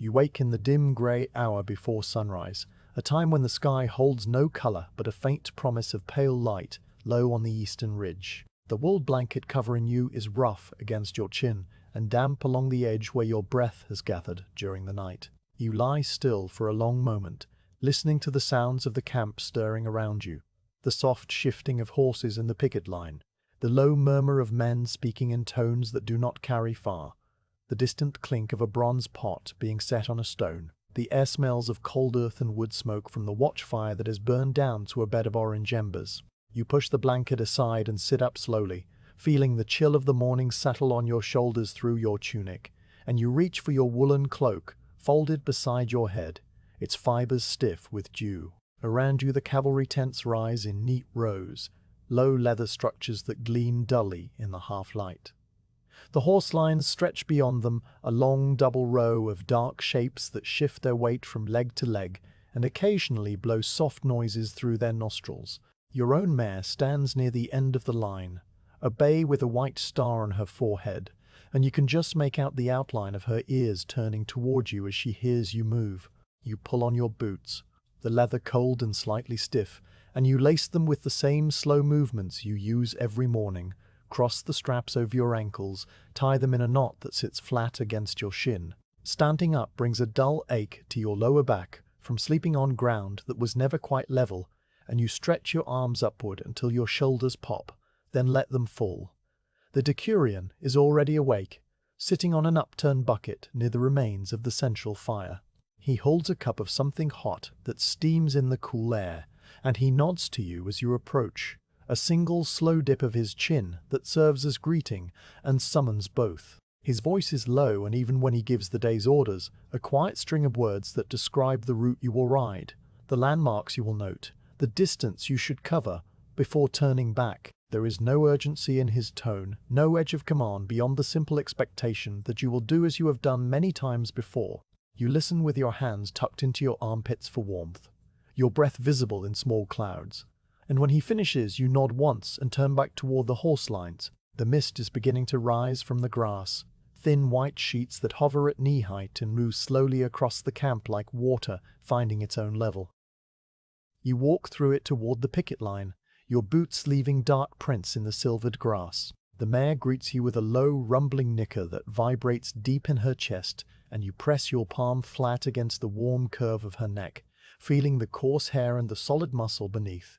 You wake in the dim grey hour before sunrise, a time when the sky holds no colour but a faint promise of pale light low on the eastern ridge. The wool blanket covering you is rough against your chin and damp along the edge where your breath has gathered during the night. You lie still for a long moment, listening to the sounds of the camp stirring around you, the soft shifting of horses in the picket line, the low murmur of men speaking in tones that do not carry far, the distant clink of a bronze pot being set on a stone. The air smells of cold earth and wood smoke from the watchfire that has burned down to a bed of orange embers. You push the blanket aside and sit up slowly, feeling the chill of the morning settle on your shoulders through your tunic, and you reach for your woolen cloak, folded beside your head, its fibers stiff with dew. Around you the cavalry tents rise in neat rows, low leather structures that gleam dully in the half-light. The horse lines stretch beyond them, a long double row of dark shapes that shift their weight from leg to leg and occasionally blow soft noises through their nostrils. Your own mare stands near the end of the line, a bay with a white star on her forehead, and you can just make out the outline of her ears turning toward you as she hears you move. You pull on your boots, the leather cold and slightly stiff, and you lace them with the same slow movements you use every morning. Cross the straps over your ankles, tie them in a knot that sits flat against your shin. Standing up brings a dull ache to your lower back from sleeping on ground that was never quite level, and you stretch your arms upward until your shoulders pop, then let them fall. The decurion is already awake, sitting on an upturned bucket near the remains of the central fire. He holds a cup of something hot that steams in the cool air, and he nods to you as you approach, a single slow dip of his chin that serves as greeting and summons both. His voice is low, and even when he gives the day's orders, a quiet string of words that describe the route you will ride, the landmarks you will note, the distance you should cover before turning back. There is no urgency in his tone, no edge of command beyond the simple expectation that you will do as you have done many times before. You listen with your hands tucked into your armpits for warmth, your breath visible in small clouds. And when he finishes, you nod once and turn back toward the horse lines. The mist is beginning to rise from the grass, thin white sheets that hover at knee height and move slowly across the camp like water finding its own level. You walk through it toward the picket line, your boots leaving dark prints in the silvered grass. The mare greets you with a low, rumbling nicker that vibrates deep in her chest, and you press your palm flat against the warm curve of her neck, feeling the coarse hair and the solid muscle beneath.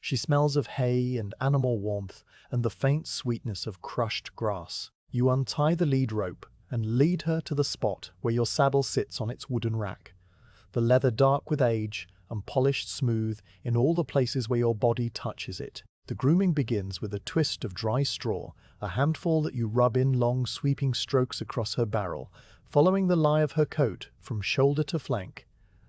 She smells of hay and animal warmth and the faint sweetness of crushed grass. You untie the lead rope and lead her to the spot where your saddle sits on its wooden rack, the leather dark with age and polished smooth in all the places where your body touches it. The grooming begins with a twist of dry straw, a handful that you rub in long sweeping strokes across her barrel, following the lie of her coat from shoulder to flank.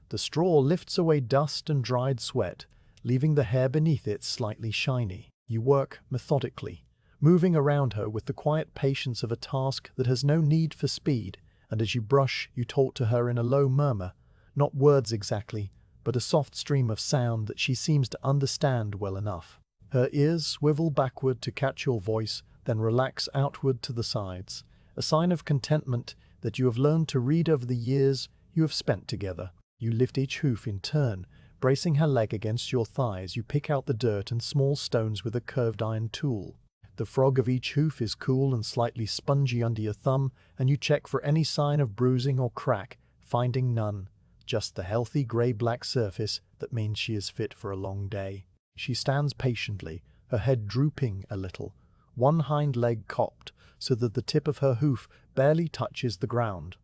The straw lifts away dust and dried sweat, leaving the hair beneath it slightly shiny. You work methodically, moving around her with the quiet patience of a task that has no need for speed, and as you brush, you talk to her in a low murmur, not words exactly, but a soft stream of sound that she seems to understand well enough. Her ears swivel backward to catch your voice, then relax outward to the sides, a sign of contentment that you have learned to read over the years you have spent together. You lift each hoof in turn, bracing her leg against your thighs. You pick out the dirt and small stones with a curved iron tool. The frog of each hoof is cool and slightly spongy under your thumb, and you check for any sign of bruising or crack, finding none, just the healthy grey-black surface that means she is fit for a long day. She stands patiently, her head drooping a little, one hind leg cocked so that the tip of her hoof barely touches the ground.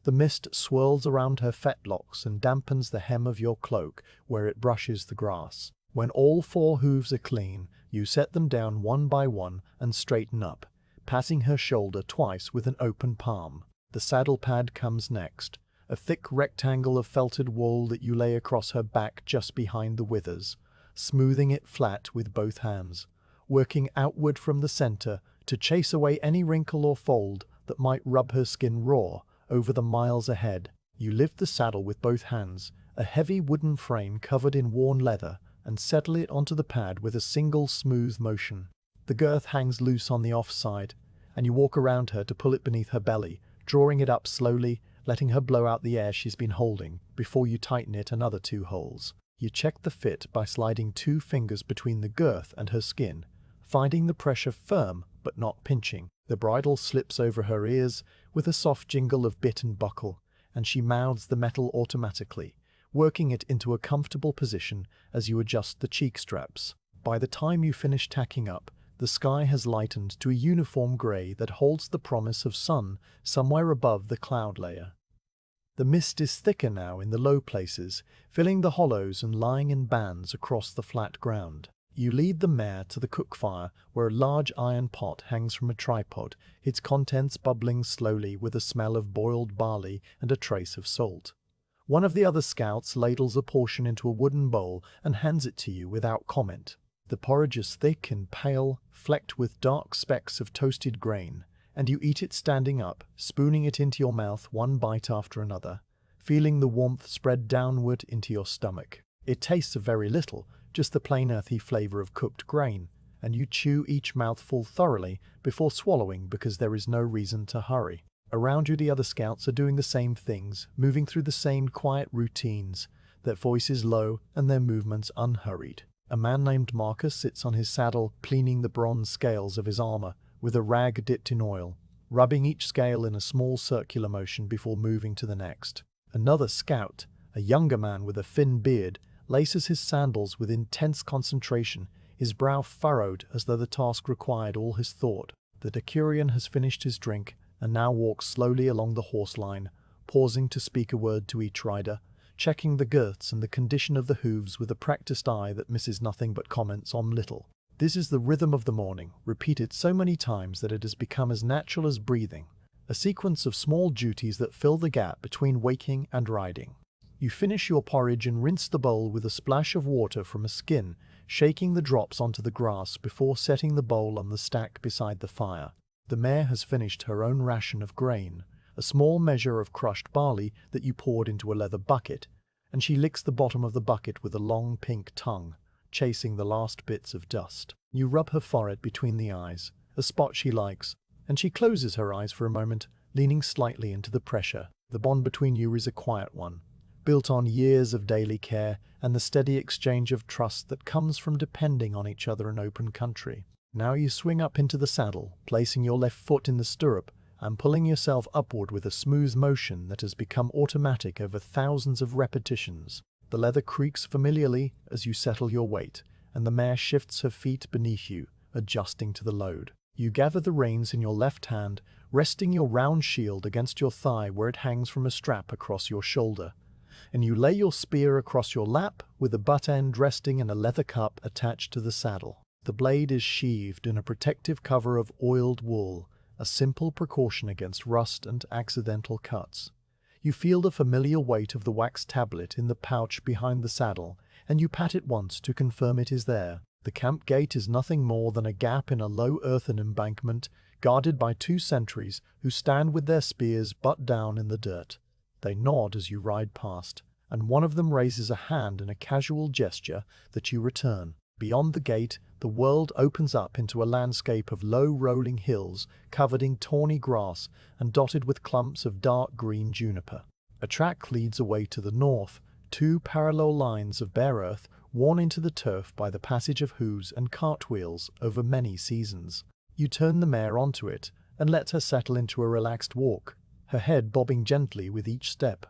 The mist swirls around her fetlocks and dampens the hem of your cloak where it brushes the grass. When all four hooves are clean, you set them down one by one and straighten up, patting her shoulder twice with an open palm. The saddle pad comes next, a thick rectangle of felted wool that you lay across her back just behind the withers, smoothing it flat with both hands, working outward from the center to chase away any wrinkle or fold that might rub her skin raw over the miles ahead. You lift the saddle with both hands, a heavy wooden frame covered in worn leather, and settle it onto the pad with a single smooth motion. The girth hangs loose on the offside, and you walk around her to pull it beneath her belly, drawing it up slowly, letting her blow out the air she's been holding before you tighten it another 2 holes. You check the fit by sliding 2 fingers between the girth and her skin, finding the pressure firm but not pinching. The bridle slips over her ears with a soft jingle of bit and buckle, and she mouths the metal automatically, working it into a comfortable position as you adjust the cheek straps. By the time you finish tacking up, the sky has lightened to a uniform grey that holds the promise of sun somewhere above the cloud layer. The mist is thicker now in the low places, filling the hollows and lying in bands across the flat ground. You lead the mare to the cook fire, where a large iron pot hangs from a tripod, its contents bubbling slowly with a smell of boiled barley and a trace of salt. One of the other scouts ladles a portion into a wooden bowl and hands it to you without comment. The porridge is thick and pale, flecked with dark specks of toasted grain, and you eat it standing up, spooning it into your mouth one bite after another, feeling the warmth spread downward into your stomach. It tastes of very little, just the plain earthy flavor of cooked grain, and you chew each mouthful thoroughly before swallowing because there is no reason to hurry. Around you the other scouts are doing the same things, moving through the same quiet routines, their voices low and their movements unhurried. A man named Marcus sits on his saddle, cleaning the bronze scales of his armor with a rag dipped in oil, rubbing each scale in a small circular motion before moving to the next. Another scout, a younger man with a thin beard, laces his sandals with intense concentration, his brow furrowed as though the task required all his thought. The Decurion has finished his drink and now walks slowly along the horse line, pausing to speak a word to each rider, checking the girths and the condition of the hooves with a practiced eye that misses nothing but comments on little. This is the rhythm of the morning, repeated so many times that it has become as natural as breathing, a sequence of small duties that fill the gap between waking and riding. You finish your porridge and rinse the bowl with a splash of water from a skin, shaking the drops onto the grass before setting the bowl on the stack beside the fire. The mare has finished her own ration of grain, a small measure of crushed barley that you poured into a leather bucket, and she licks the bottom of the bucket with a long pink tongue, chasing the last bits of dust. You rub her forehead between the eyes, a spot she likes, and she closes her eyes for a moment, leaning slightly into the pressure. The bond between you is a quiet one, built on years of daily care and the steady exchange of trust that comes from depending on each other in open country. Now you swing up into the saddle, placing your left foot in the stirrup and pulling yourself upward with a smooth motion that has become automatic over thousands of repetitions. The leather creaks familiarly as you settle your weight, and the mare shifts her feet beneath you, adjusting to the load. You gather the reins in your left hand, resting your round shield against your thigh where it hangs from a strap across your shoulder, and you lay your spear across your lap with the butt end resting in a leather cup attached to the saddle. The blade is sheathed in a protective cover of oiled wool, a simple precaution against rust and accidental cuts. You feel the familiar weight of the wax tablet in the pouch behind the saddle, and you pat it once to confirm it is there. The camp gate is nothing more than a gap in a low earthen embankment, guarded by 2 sentries who stand with their spears butt down in the dirt. They nod as you ride past, and one of them raises a hand in a casual gesture that you return. Beyond the gate, the world opens up into a landscape of low rolling hills covered in tawny grass and dotted with clumps of dark green juniper. A track leads away to the north, 2 parallel lines of bare earth worn into the turf by the passage of hooves and cartwheels over many seasons. You turn the mare onto it and let her settle into a relaxed walk, her head bobbing gently with each step.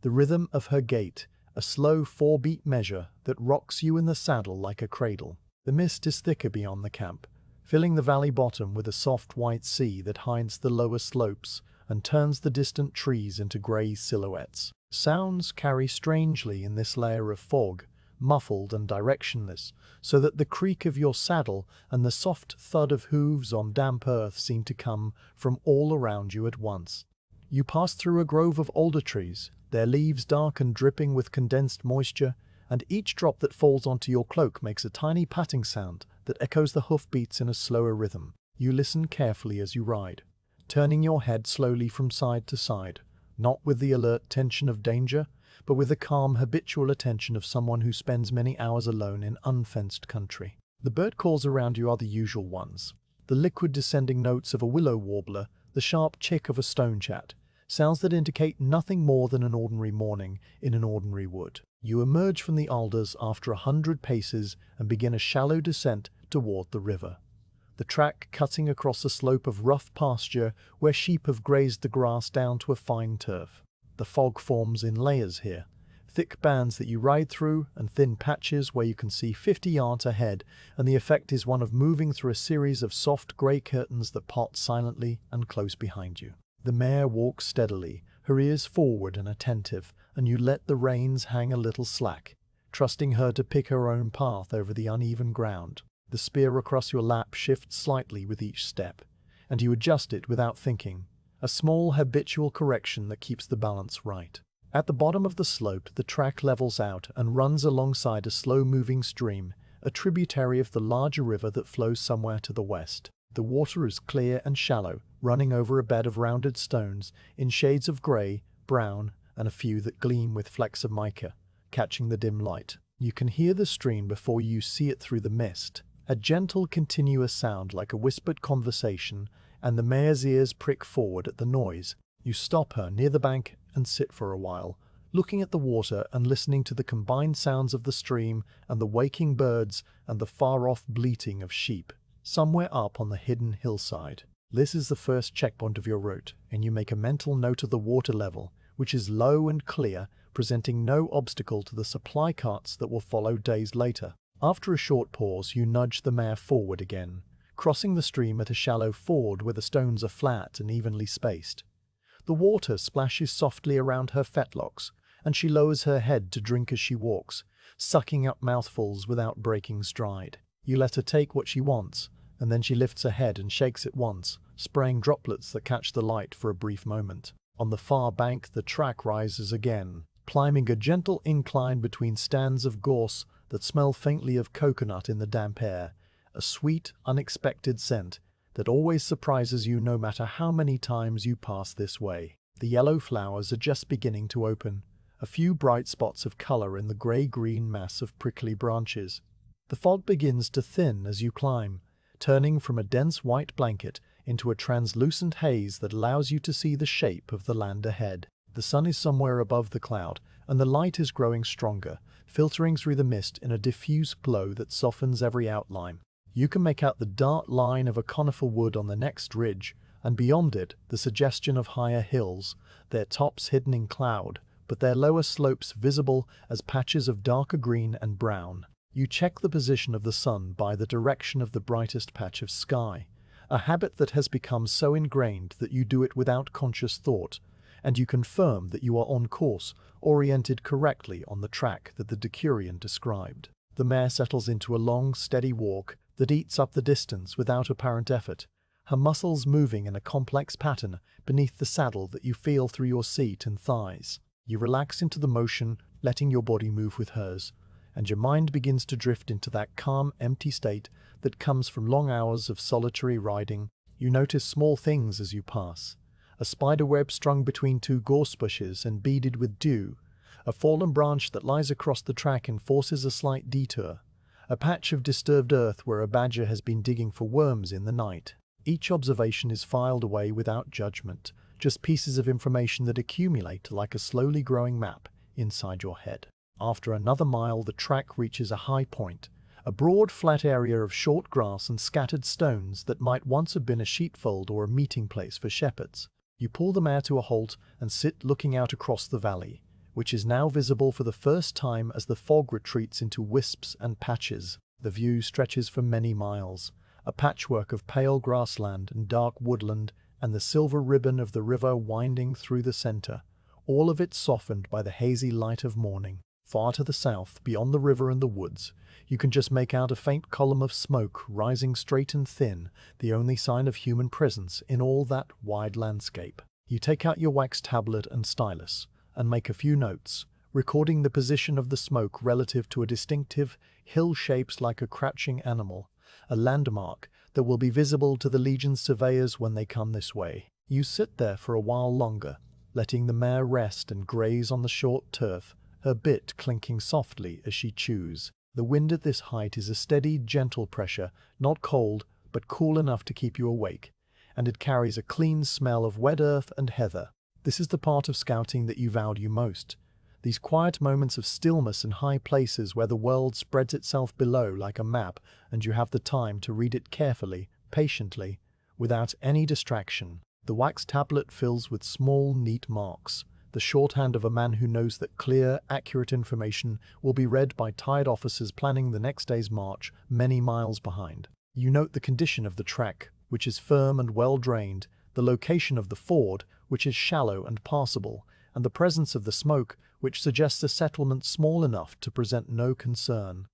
The rhythm of her gait, a slow 4-beat measure that rocks you in the saddle like a cradle. The mist is thicker beyond the camp, filling the valley bottom with a soft white sea that hides the lower slopes and turns the distant trees into grey silhouettes. Sounds carry strangely in this layer of fog, muffled and directionless, so that the creak of your saddle and the soft thud of hooves on damp earth seem to come from all around you at once. You pass through a grove of alder trees, their leaves dark and dripping with condensed moisture, and each drop that falls onto your cloak makes a tiny patting sound that echoes the hoofbeats in a slower rhythm. You listen carefully as you ride, turning your head slowly from side to side, not with the alert tension of danger, but with the calm habitual attention of someone who spends many hours alone in unfenced country. The bird calls around you are the usual ones, the liquid descending notes of a willow warbler, the sharp chick of a stonechat, sounds that indicate nothing more than an ordinary morning in an ordinary wood. You emerge from the alders after 100 paces and begin a shallow descent toward the river. The track cutting across a slope of rough pasture where sheep have grazed the grass down to a fine turf. The fog forms in layers here, thick bands that you ride through and thin patches where you can see 50 yards ahead, and the effect is one of moving through a series of soft grey curtains that part silently and close behind you. The mare walks steadily, her ears forward and attentive, and you let the reins hang a little slack, trusting her to pick her own path over the uneven ground. The spear across your lap shifts slightly with each step, and you adjust it without thinking, a small habitual correction that keeps the balance right. At the bottom of the slope, the track levels out and runs alongside a slow-moving stream, a tributary of the larger river that flows somewhere to the west. The water is clear and shallow, running over a bed of rounded stones in shades of grey, brown, and a few that gleam with flecks of mica, catching the dim light. You can hear the stream before you see it through the mist, a gentle, continuous sound like a whispered conversation, and the mare's ears prick forward at the noise. You stop her near the bank and sit for a while, looking at the water and listening to the combined sounds of the stream and the waking birds and the far-off bleating of sheep, somewhere up on the hidden hillside. This is the first checkpoint of your route, and you make a mental note of the water level, which is low and clear, presenting no obstacle to the supply carts that will follow days later. After a short pause, you nudge the mare forward again, crossing the stream at a shallow ford where the stones are flat and evenly spaced. The water splashes softly around her fetlocks, and she lowers her head to drink as she walks, sucking up mouthfuls without breaking stride. You let her take what she wants, and then she lifts her head and shakes it once, spraying droplets that catch the light for a brief moment. On the far bank, the track rises again, climbing a gentle incline between stands of gorse that smell faintly of coconut in the damp air, a sweet, unexpected scent that always surprises you no matter how many times you pass this way. The yellow flowers are just beginning to open, a few bright spots of color in the grey-green mass of prickly branches. The fog begins to thin as you climb, turning from a dense white blanket into a translucent haze that allows you to see the shape of the land ahead. The sun is somewhere above the cloud, and the light is growing stronger, filtering through the mist in a diffuse glow that softens every outline. You can make out the dark line of a conifer wood on the next ridge, and beyond it, the suggestion of higher hills, their tops hidden in cloud, but their lower slopes visible as patches of darker green and brown. You check the position of the sun by the direction of the brightest patch of sky, a habit that has become so ingrained that you do it without conscious thought, and you confirm that you are on course, oriented correctly on the track that the Decurion described. The mare settles into a long, steady walk that eats up the distance without apparent effort, her muscles moving in a complex pattern beneath the saddle that you feel through your seat and thighs. You relax into the motion, letting your body move with hers, and your mind begins to drift into that calm, empty state that comes from long hours of solitary riding. You notice small things as you pass: a spider web strung between two gorse bushes and beaded with dew, a fallen branch that lies across the track and forces a slight detour, a patch of disturbed earth where a badger has been digging for worms in the night. Each observation is filed away without judgment, just pieces of information that accumulate like a slowly growing map inside your head. After another mile, the track reaches a high point, a broad flat area of short grass and scattered stones that might once have been a sheepfold or a meeting place for shepherds. You pull the mare to a halt and sit looking out across the valley, which is now visible for the first time as the fog retreats into wisps and patches. The view stretches for many miles, a patchwork of pale grassland and dark woodland and the silver ribbon of the river winding through the center, all of it softened by the hazy light of morning. Far to the south, beyond the river and the woods, you can just make out a faint column of smoke rising straight and thin, the only sign of human presence in all that wide landscape. You take out your wax tablet and stylus and make a few notes, recording the position of the smoke relative to a distinctive hill shaped like a crouching animal, a landmark that will be visible to the Legion's surveyors when they come this way. You sit there for a while longer, letting the mare rest and graze on the short turf, her bit clinking softly as she chews. The wind at this height is a steady, gentle pressure, not cold, but cool enough to keep you awake, and it carries a clean smell of wet earth and heather. This is the part of scouting that you value most. These quiet moments of stillness in high places where the world spreads itself below like a map and you have the time to read it carefully, patiently, without any distraction. The wax tablet fills with small, neat marks, the shorthand of a man who knows that clear, accurate information will be read by tired officers planning the next day's march many miles behind. You note the condition of the track, which is firm and well drained, the location of the ford, which is shallow and passable, and the presence of the smoke, which suggests a settlement small enough to present no concern.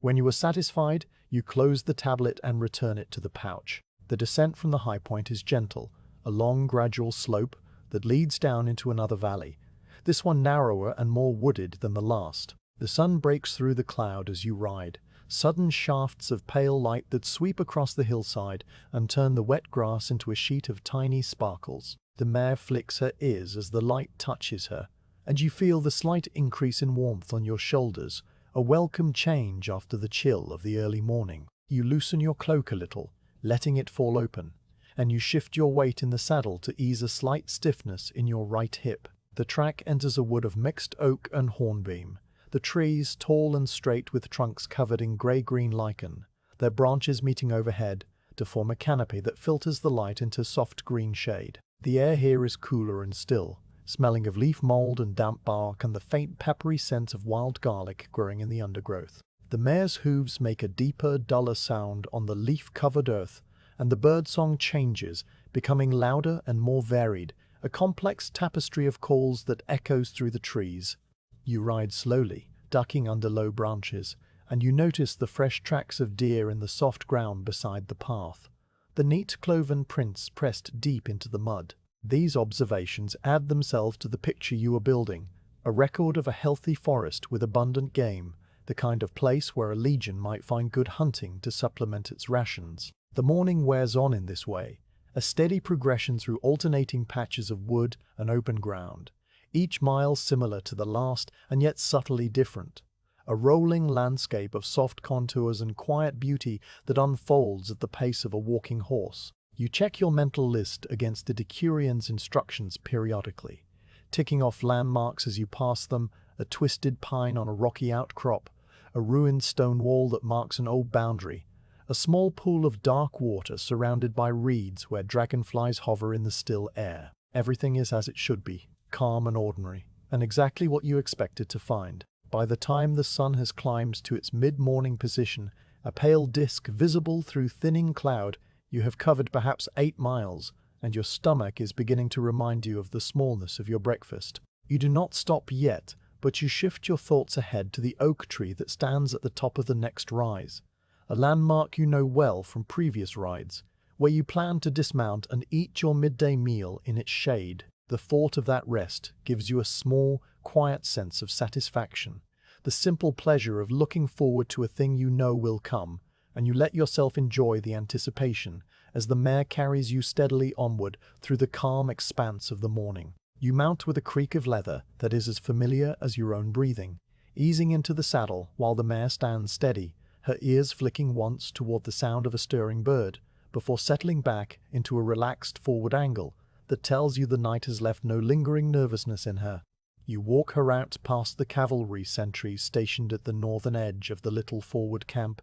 When you are satisfied, you close the tablet and return it to the pouch. The descent from the high point is gentle, a long, gradual slope that leads down into another valley, this one narrower and more wooded than the last. The sun breaks through the cloud as you ride, sudden shafts of pale light that sweep across the hillside and turn the wet grass into a sheet of tiny sparkles. The mare flicks her ears as the light touches her, and you feel the slight increase in warmth on your shoulders, a welcome change after the chill of the early morning. You loosen your cloak a little, letting it fall open, and you shift your weight in the saddle to ease a slight stiffness in your right hip. The track enters a wood of mixed oak and hornbeam, the trees tall and straight with trunks covered in grey-green lichen, their branches meeting overhead to form a canopy that filters the light into soft green shade. The air here is cooler and still, smelling of leaf mold and damp bark and the faint peppery scent of wild garlic growing in the undergrowth. The mare's hooves make a deeper, duller sound on the leaf-covered earth, and the birdsong changes, becoming louder and more varied, a complex tapestry of calls that echoes through the trees. You ride slowly, ducking under low branches, and you notice the fresh tracks of deer in the soft ground beside the path, the neat cloven prints pressed deep into the mud. These observations add themselves to the picture you are building, a record of a healthy forest with abundant game, the kind of place where a legion might find good hunting to supplement its rations. The morning wears on in this way, a steady progression through alternating patches of wood and open ground, each mile similar to the last and yet subtly different, a rolling landscape of soft contours and quiet beauty that unfolds at the pace of a walking horse. You check your mental list against the decurion's instructions periodically, ticking off landmarks as you pass them, a twisted pine on a rocky outcrop, a ruined stone wall that marks an old boundary, a small pool of dark water surrounded by reeds where dragonflies hover in the still air. Everything is as it should be, calm and ordinary, and exactly what you expected to find. By the time the sun has climbed to its mid-morning position, a pale disk visible through thinning cloud, you have covered perhaps 8 miles, and your stomach is beginning to remind you of the smallness of your breakfast. You do not stop yet, but you shift your thoughts ahead to the oak tree that stands at the top of the next rise, a landmark you know well from previous rides, where you plan to dismount and eat your midday meal in its shade. The thought of that rest gives you a small, quiet sense of satisfaction, the simple pleasure of looking forward to a thing you know will come, and you let yourself enjoy the anticipation as the mare carries you steadily onward through the calm expanse of the morning. You mount with a creak of leather that is as familiar as your own breathing, easing into the saddle while the mare stands steady, her ears flicking once toward the sound of a stirring bird, before settling back into a relaxed forward angle that tells you the night has left no lingering nervousness in her. You walk her out past the cavalry sentries stationed at the northern edge of the little forward camp,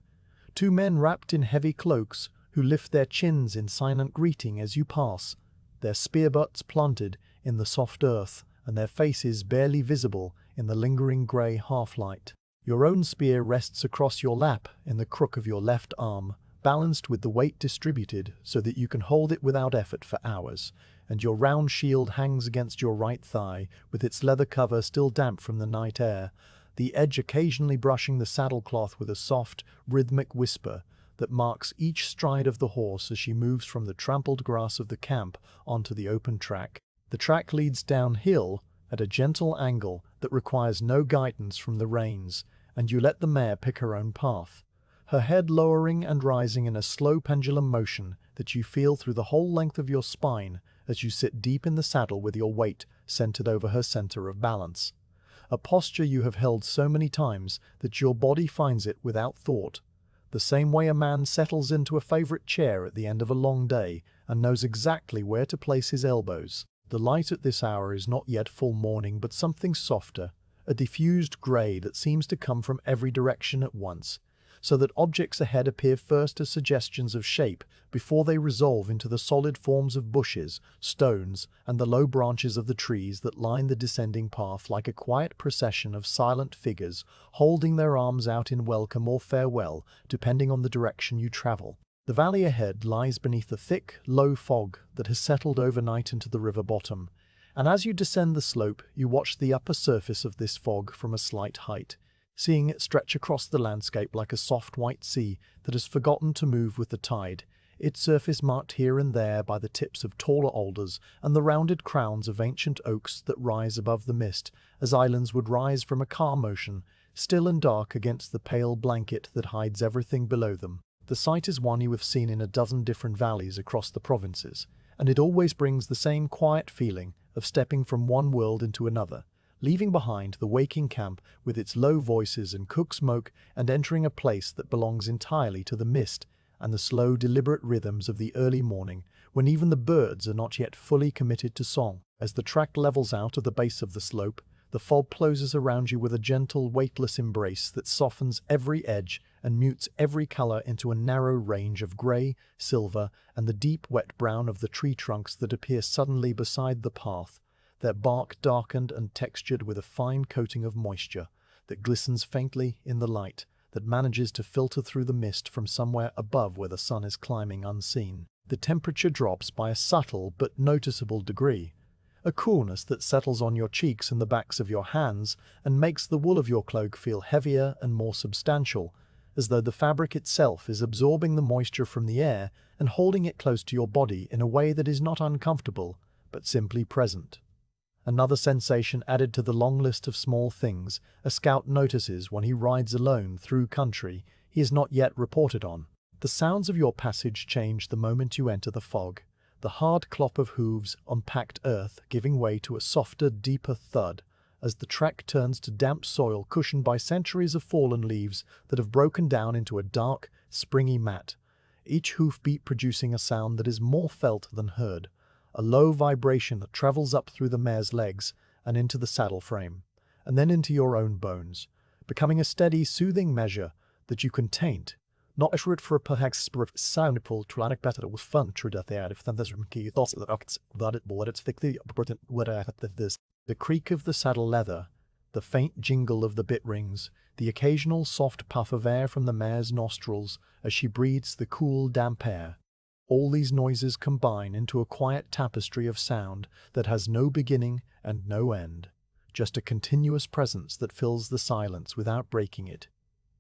2 men wrapped in heavy cloaks who lift their chins in silent greeting as you pass, their spear butts planted in the soft earth and their faces barely visible in the lingering grey half-light. Your own spear rests across your lap in the crook of your left arm, balanced with the weight distributed so that you can hold it without effort for hours, and your round shield hangs against your right thigh with its leather cover still damp from the night air, the edge occasionally brushing the saddlecloth with a soft, rhythmic whisper that marks each stride of the horse as she moves from the trampled grass of the camp onto the open track. The track leads downhill at a gentle angle that requires no guidance from the reins, and you let the mare pick her own path, her head lowering and rising in a slow pendulum motion that you feel through the whole length of your spine as you sit deep in the saddle with your weight centered over her center of balance, a posture you have held so many times that your body finds it without thought, the same way a man settles into a favorite chair at the end of a long day and knows exactly where to place his elbows. The light at this hour is not yet full morning, but something softer, a diffused grey that seems to come from every direction at once, so that objects ahead appear first as suggestions of shape before they resolve into the solid forms of bushes, stones, and the low branches of the trees that line the descending path like a quiet procession of silent figures holding their arms out in welcome or farewell, depending on the direction you travel. The valley ahead lies beneath a thick, low fog that has settled overnight into the river bottom, and as you descend the slope, you watch the upper surface of this fog from a slight height, seeing it stretch across the landscape like a soft white sea that has forgotten to move with the tide, its surface marked here and there by the tips of taller alders and the rounded crowns of ancient oaks that rise above the mist, as islands would rise from a calm ocean, still and dark against the pale blanket that hides everything below them. The sight is one you have seen in a dozen different valleys across the provinces, and it always brings the same quiet feeling of stepping from one world into another, leaving behind the waking camp with its low voices and cook smoke and entering a place that belongs entirely to the mist and the slow, deliberate rhythms of the early morning, when even the birds are not yet fully committed to song. As the track levels out of the base of the slope, the fog closes around you with a gentle, weightless embrace that softens every edge and mutes every color into a narrow range of gray, silver, and the deep wet brown of the tree trunks that appear suddenly beside the path, their bark darkened and textured with a fine coating of moisture that glistens faintly in the light that manages to filter through the mist from somewhere above where the sun is climbing unseen. The temperature drops by a subtle but noticeable degree, a coolness that settles on your cheeks and the backs of your hands and makes the wool of your cloak feel heavier and more substantial, as though the fabric itself is absorbing the moisture from the air and holding it close to your body in a way that is not uncomfortable, but simply present. Another sensation added to the long list of small things a scout notices when he rides alone through country he has not yet reported on. The sounds of your passage change the moment you enter the fog, the hard clop of hooves on packed earth giving way to a softer, deeper thud as the track turns to damp soil cushioned by centuries of fallen leaves that have broken down into a dark, springy mat, each hoofbeat producing a sound that is more felt than heard, a low vibration that travels up through the mare's legs and into the saddle frame, and then into your own bones, becoming a steady, soothing measure that you can taint, not as it for perhaps soundful tronic better with fun true death there if there's key thoughts that it will it's thickly important what I have this. The creak of the saddle leather, the faint jingle of the bit rings, the occasional soft puff of air from the mare's nostrils as she breathes the cool, damp air. All these noises combine into a quiet tapestry of sound that has no beginning and no end, just a continuous presence that fills the silence without breaking it,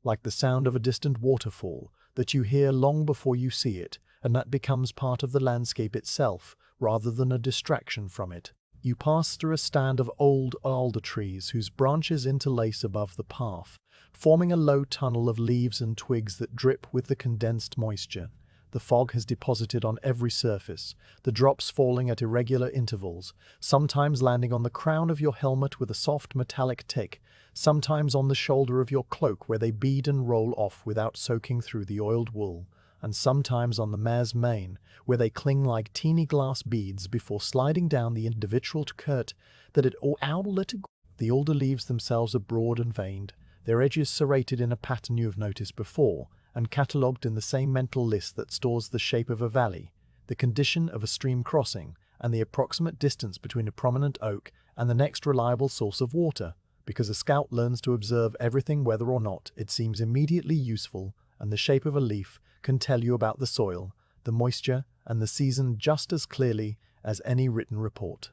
like the sound of a distant waterfall that you hear long before you see it, and that becomes part of the landscape itself rather than a distraction from it. You pass through a stand of old alder trees whose branches interlace above the path, forming a low tunnel of leaves and twigs that drip with the condensed moisture. The fog has deposited on every surface, the drops falling at irregular intervals, sometimes landing on the crown of your helmet with a soft metallic tick, sometimes on the shoulder of your cloak where they bead and roll off without soaking through the oiled wool, and sometimes on the mare's mane, where they cling like teeny glass beads before sliding down the individual skirt that it all outlet. The alder leaves themselves are broad and veined, their edges serrated in a pattern you have noticed before, and catalogued in the same mental list that stores the shape of a valley, the condition of a stream crossing, and the approximate distance between a prominent oak and the next reliable source of water, because a scout learns to observe everything whether or not it seems immediately useful, and the shape of a leaf can tell you about the soil, the moisture, and the season just as clearly as any written report.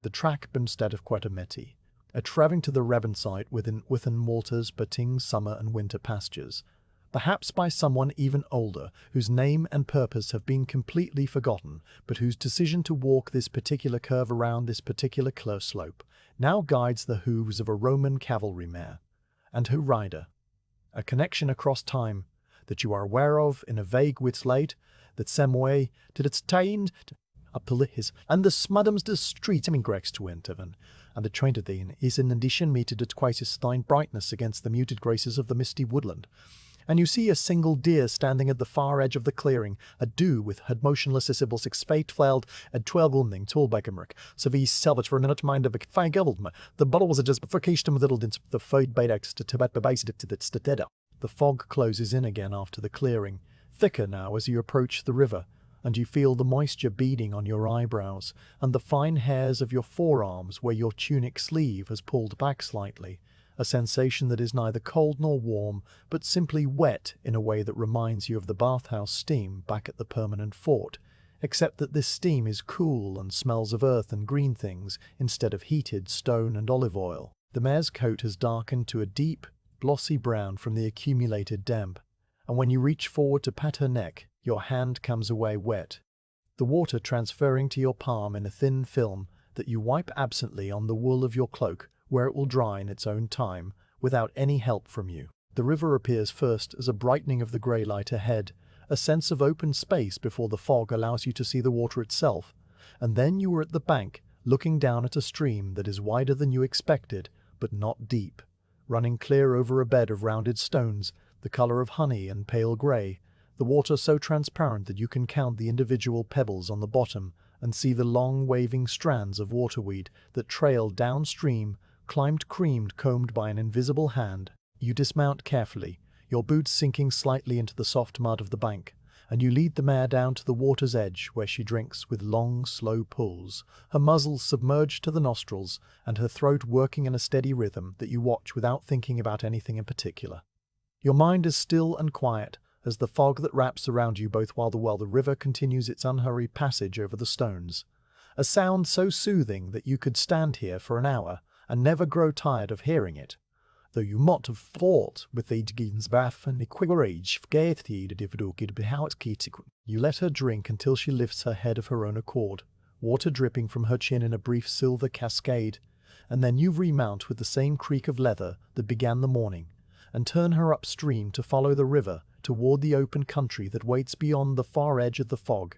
The track instead of Quetameti, a travelling to the Reben site within Walter's Bating summer and winter pastures, perhaps by someone even older, whose name and purpose have been completely forgotten, but whose decision to walk this particular curve around this particular close slope now guides the hooves of a Roman cavalry mare, and her rider. A connection across time that you are aware of in a vague witslate that some way did its tained up to his and the smuddums the street grex to Winterven, and the train to thine is in addition meted at quite a stein brightness against the muted graces of the misty woodland, and you see a single deer standing at the far edge of the clearing, a dew with had motionless isible six-fate-fleld at 12-gulning tolbekemrik, so we salvage for a minute mind of a fine government. The bottle was just bifurcation little into the fight baidex to Tibet bebased to the stedda. The fog closes in again after the clearing, thicker now as you approach the river, and you feel the moisture beading on your eyebrows and the fine hairs of your forearms where your tunic sleeve has pulled back slightly, a sensation that is neither cold nor warm, but simply wet in a way that reminds you of the bathhouse steam back at the permanent fort, except that this steam is cool and smells of earth and green things instead of heated stone and olive oil. The mare's coat has darkened to a deep, glossy brown from the accumulated damp, and when you reach forward to pat her neck, your hand comes away wet, the water transferring to your palm in a thin film that you wipe absently on the wool of your cloak, where it will dry in its own time, without any help from you. The river appears first as a brightening of the grey light ahead, a sense of open space before the fog allows you to see the water itself, and then you are at the bank, looking down at a stream that is wider than you expected, but not deep, running clear over a bed of rounded stones, the colour of honey and pale grey, the water so transparent that you can count the individual pebbles on the bottom and see the long waving strands of waterweed that trail downstream, creamed combed by an invisible hand. You dismount carefully, your boots sinking slightly into the soft mud of the bank, and you lead the mare down to the water's edge where she drinks with long, slow pulls, her muzzle submerged to the nostrils and her throat working in a steady rhythm that you watch without thinking about anything in particular. Your mind is still and quiet as the fog that wraps around you both while the river continues its unhurried passage over the stones, a sound so soothing that you could stand here for an hour and never grow tired of hearing it, though you might have fought with the Ginsbath and the Quiggerage You let her drink until she lifts her head of her own accord, water dripping from her chin in a brief silver cascade, and then you remount with the same creak of leather that began the morning, and turn her upstream to follow the river toward the open country that waits beyond the far edge of the fog,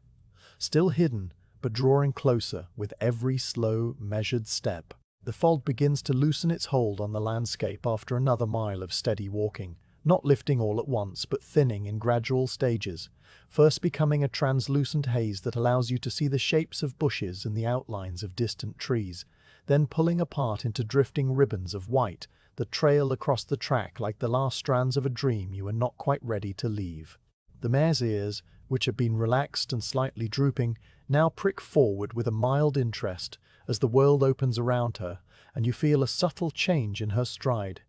still hidden but drawing closer with every slow, measured step. The fog begins to loosen its hold on the landscape after another mile of steady walking, not lifting all at once but thinning in gradual stages, first becoming a translucent haze that allows you to see the shapes of bushes and the outlines of distant trees, then pulling apart into drifting ribbons of white that trail across the track like the last strands of a dream you are not quite ready to leave. The mare's ears, which have been relaxed and slightly drooping, now prick forward with a mild interest as the world opens around her, and you feel a subtle change in her stride,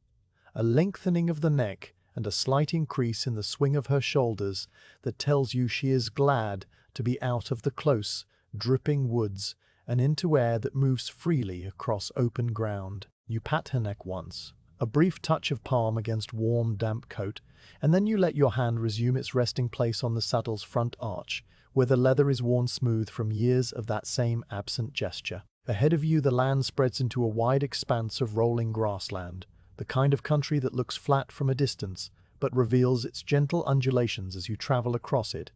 a lengthening of the neck and a slight increase in the swing of her shoulders that tells you she is glad to be out of the close, dripping woods and into air that moves freely across open ground. You pat her neck once, a brief touch of palm against warm, damp coat, and then you let your hand resume its resting place on the saddle's front arch, where the leather is worn smooth from years of that same absent gesture. Ahead of you the land spreads into a wide expanse of rolling grassland, the kind of country that looks flat from a distance, but reveals its gentle undulations as you travel across it,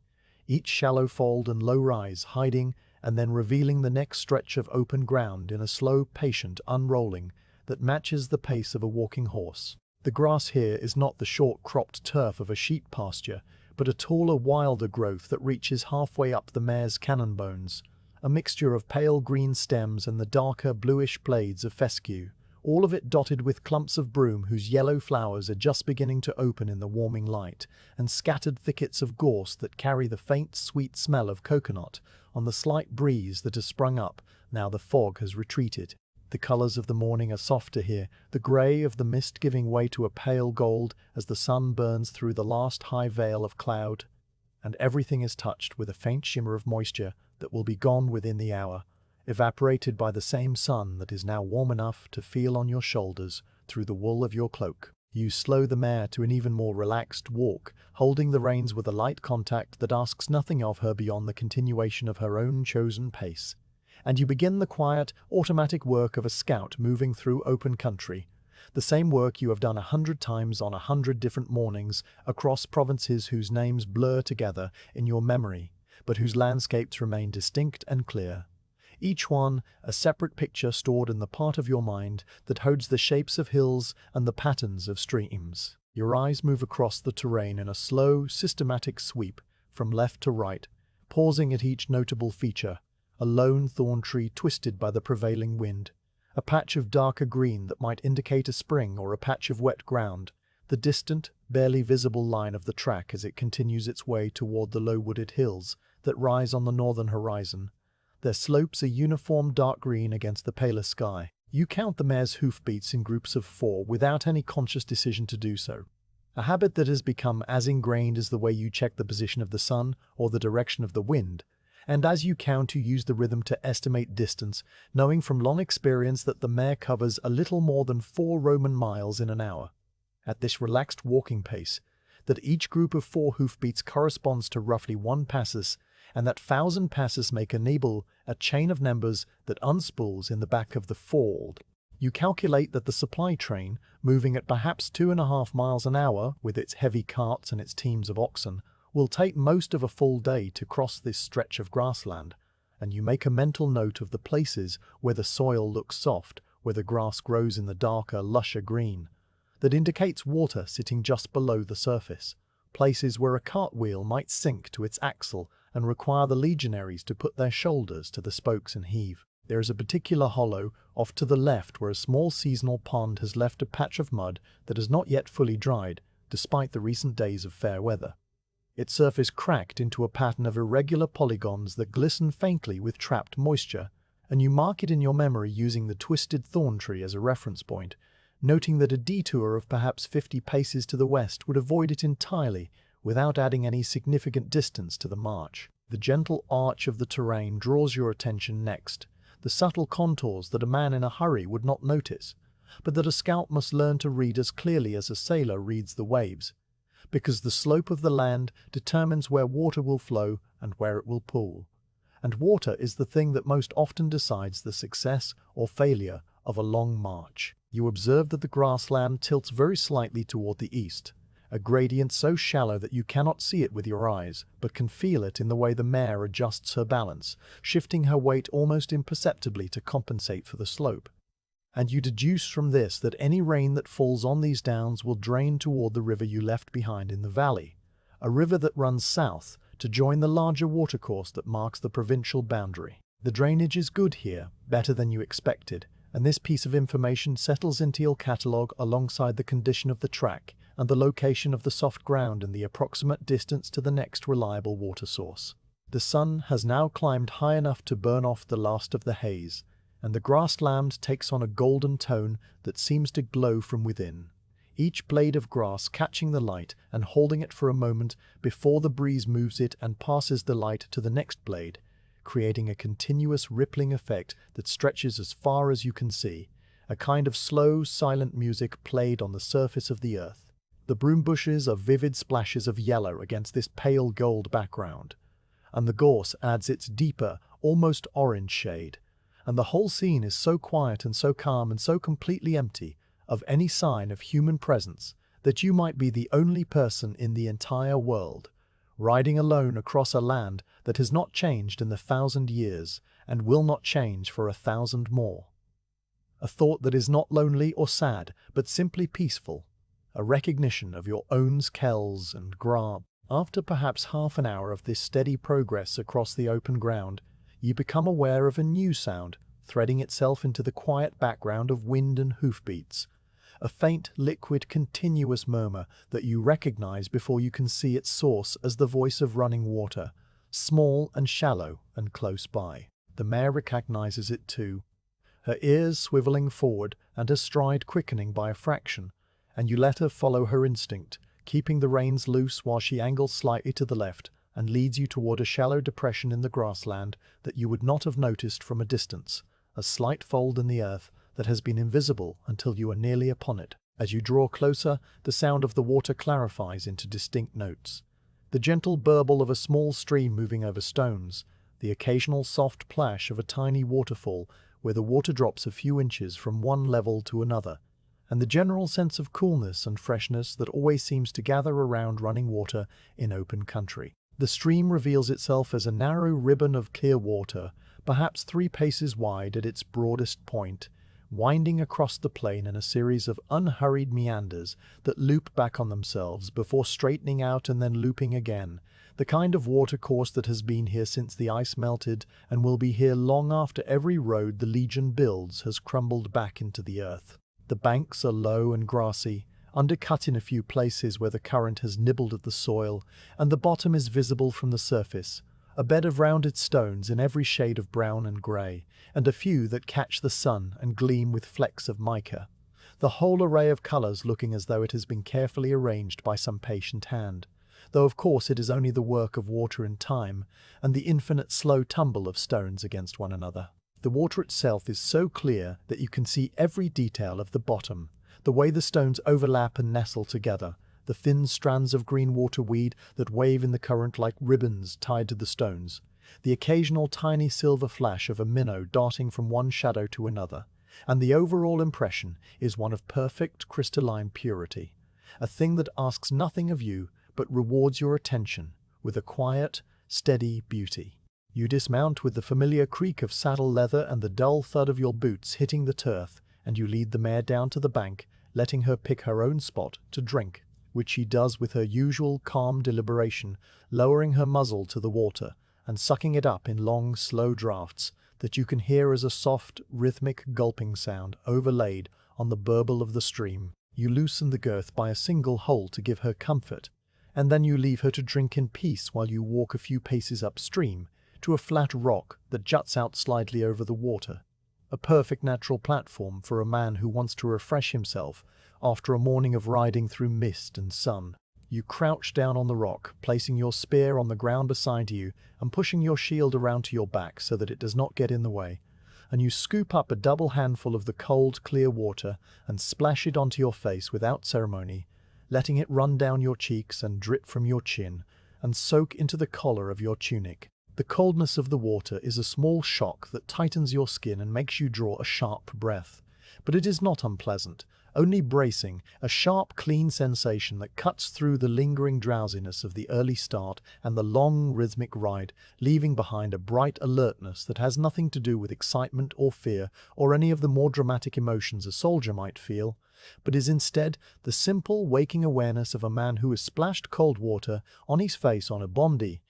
each shallow fold and low rise hiding and then revealing the next stretch of open ground in a slow, patient unrolling that matches the pace of a walking horse. The grass here is not the short-cropped turf of a sheep pasture, but a taller, wilder growth that reaches halfway up the mare's cannon bones, a mixture of pale green stems and the darker bluish blades of fescue, all of it dotted with clumps of broom whose yellow flowers are just beginning to open in the warming light, and scattered thickets of gorse that carry the faint, sweet smell of coconut on the slight breeze that has sprung up now the fog has retreated. The colours of the morning are softer here, the grey of the mist giving way to a pale gold as the sun burns through the last high veil of cloud, and everything is touched with a faint shimmer of moisture that will be gone within the hour, evaporated by the same sun that is now warm enough to feel on your shoulders through the wool of your cloak. You slow the mare to an even more relaxed walk, holding the reins with a light contact that asks nothing of her beyond the continuation of her own chosen pace, and you begin the quiet, automatic work of a scout moving through open country, the same work you have done 100 times on 100 different mornings across provinces whose names blur together in your memory, but whose landscapes remain distinct and clear. Each one a separate picture stored in the part of your mind that holds the shapes of hills and the patterns of streams. Your eyes move across the terrain in a slow, systematic sweep from left to right, pausing at each notable feature: a lone thorn tree twisted by the prevailing wind, a patch of darker green that might indicate a spring, or a patch of wet ground, the distant, barely visible line of the track as it continues its way toward the low wooded hills that rise on the northern horizon, their slopes a uniform dark green against the paler sky. You count the mare's hoofbeats in groups of 4 without any conscious decision to do so, a habit that has become as ingrained as the way you check the position of the sun or the direction of the wind. And as you count, you use the rhythm to estimate distance, knowing from long experience that the mare covers a little more than 4 Roman miles in an hour. At this relaxed walking pace, that each group of 4 hoofbeats corresponds to roughly 1 passus, and that 1,000 passus make enable a chain of numbers that unspools in the back of the fold. You calculate that the supply train, moving at perhaps 2.5 miles an hour with its heavy carts and its teams of oxen, will take most of a full day to cross this stretch of grassland, and you make a mental note of the places where the soil looks soft, where the grass grows in the darker, lusher green that indicates water sitting just below the surface, places where a cartwheel might sink to its axle and require the legionaries to put their shoulders to the spokes and heave. There is a particular hollow off to the left where a small seasonal pond has left a patch of mud that has not yet fully dried, despite the recent days of fair weather. Its surface cracked into a pattern of irregular polygons that glisten faintly with trapped moisture, and you mark it in your memory using the twisted thorn tree as a reference point, noting that a detour of perhaps 50 paces to the west would avoid it entirely without adding any significant distance to the march. The gentle arch of the terrain draws your attention next, the subtle contours that a man in a hurry would not notice, but that a scout must learn to read as clearly as a sailor reads the waves, because the slope of the land determines where water will flow and where it will pool. And water is the thing that most often decides the success or failure of a long march. You observe that the grassland tilts very slightly toward the east, a gradient so shallow that you cannot see it with your eyes, but can feel it in the way the mare adjusts her balance, shifting her weight almost imperceptibly to compensate for the slope. And you deduce from this that any rain that falls on these downs will drain toward the river you left behind in the valley, a river that runs south to join the larger watercourse that marks the provincial boundary. The drainage is good here, better than you expected, and this piece of information settles into your catalogue alongside the condition of the track and the location of the soft ground and the approximate distance to the next reliable water source. The sun has now climbed high enough to burn off the last of the haze, and the grassland takes on a golden tone that seems to glow from within, each blade of grass catching the light and holding it for a moment before the breeze moves it and passes the light to the next blade, creating a continuous rippling effect that stretches as far as you can see, a kind of slow, silent music played on the surface of the earth. The broom bushes are vivid splashes of yellow against this pale gold background, and the gorse adds its deeper, almost orange shade, and the whole scene is so quiet and so calm and so completely empty of any sign of human presence that you might be the only person in the entire world, riding alone across a land that has not changed in the 1,000 years and will not change for 1,000 more. A thought that is not lonely or sad, but simply peaceful, a recognition of your own kells and grab. After perhaps half an hour of this steady progress across the open ground, you become aware of a new sound threading itself into the quiet background of wind and hoofbeats, a faint, liquid, continuous murmur that you recognize before you can see its source as the voice of running water, small and shallow and close by. The mare recognizes it too, her ears swiveling forward and her stride quickening by a fraction, and you let her follow her instinct, keeping the reins loose while she angles slightly to the left and leads you toward a shallow depression in the grassland that you would not have noticed from a distance, a slight fold in the earth that has been invisible until you are nearly upon it. As you draw closer, the sound of the water clarifies into distinct notes. The gentle burble of a small stream moving over stones, the occasional soft plash of a tiny waterfall where the water drops a few inches from one level to another, and the general sense of coolness and freshness that always seems to gather around running water in open country. The stream reveals itself as a narrow ribbon of clear water, perhaps 3 paces wide at its broadest point, winding across the plain in a series of unhurried meanders that loop back on themselves before straightening out and then looping again, the kind of watercourse that has been here since the ice melted and will be here long after every road the Legion builds has crumbled back into the earth. The banks are low and grassy, undercut in a few places where the current has nibbled at the soil, and the bottom is visible from the surface, a bed of rounded stones in every shade of brown and grey, and a few that catch the sun and gleam with flecks of mica, the whole array of colours looking as though it has been carefully arranged by some patient hand, though of course it is only the work of water and time, and the infinite slow tumble of stones against one another. The water itself is so clear that you can see every detail of the bottom, the way the stones overlap and nestle together, the thin strands of green water weed that wave in the current like ribbons tied to the stones, the occasional tiny silver flash of a minnow darting from one shadow to another, and the overall impression is one of perfect crystalline purity, a thing that asks nothing of you but rewards your attention with a quiet, steady beauty. You dismount with the familiar creak of saddle leather and the dull thud of your boots hitting the turf, and you lead the mare down to the bank, letting her pick her own spot to drink, which she does with her usual calm deliberation, lowering her muzzle to the water and sucking it up in long, slow draughts that you can hear as a soft, rhythmic gulping sound overlaid on the burble of the stream. You loosen the girth by a single hole to give her comfort, and then you leave her to drink in peace while you walk a few paces upstream to a flat rock that juts out slightly over the water, a perfect natural platform for a man who wants to refresh himself after a morning of riding through mist and sun. You crouch down on the rock, placing your spear on the ground beside you and pushing your shield around to your back so that it does not get in the way, and you scoop up a double handful of the cold, clear water and splash it onto your face without ceremony, letting it run down your cheeks and drip from your chin and soak into the collar of your tunic. The coldness of the water is a small shock that tightens your skin and makes you draw a sharp breath, but it is not unpleasant, only bracing, a sharp, clean sensation that cuts through the lingering drowsiness of the early start and the long, rhythmic ride, leaving behind a bright alertness that has nothing to do with excitement or fear or any of the more dramatic emotions a soldier might feel, but is instead the simple, waking awareness of a man who has splashed cold water on his face on a bondi.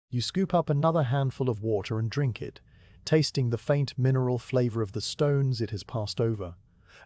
You scoop up another handful of water and drink it, tasting the faint mineral flavor of the stones it has passed over,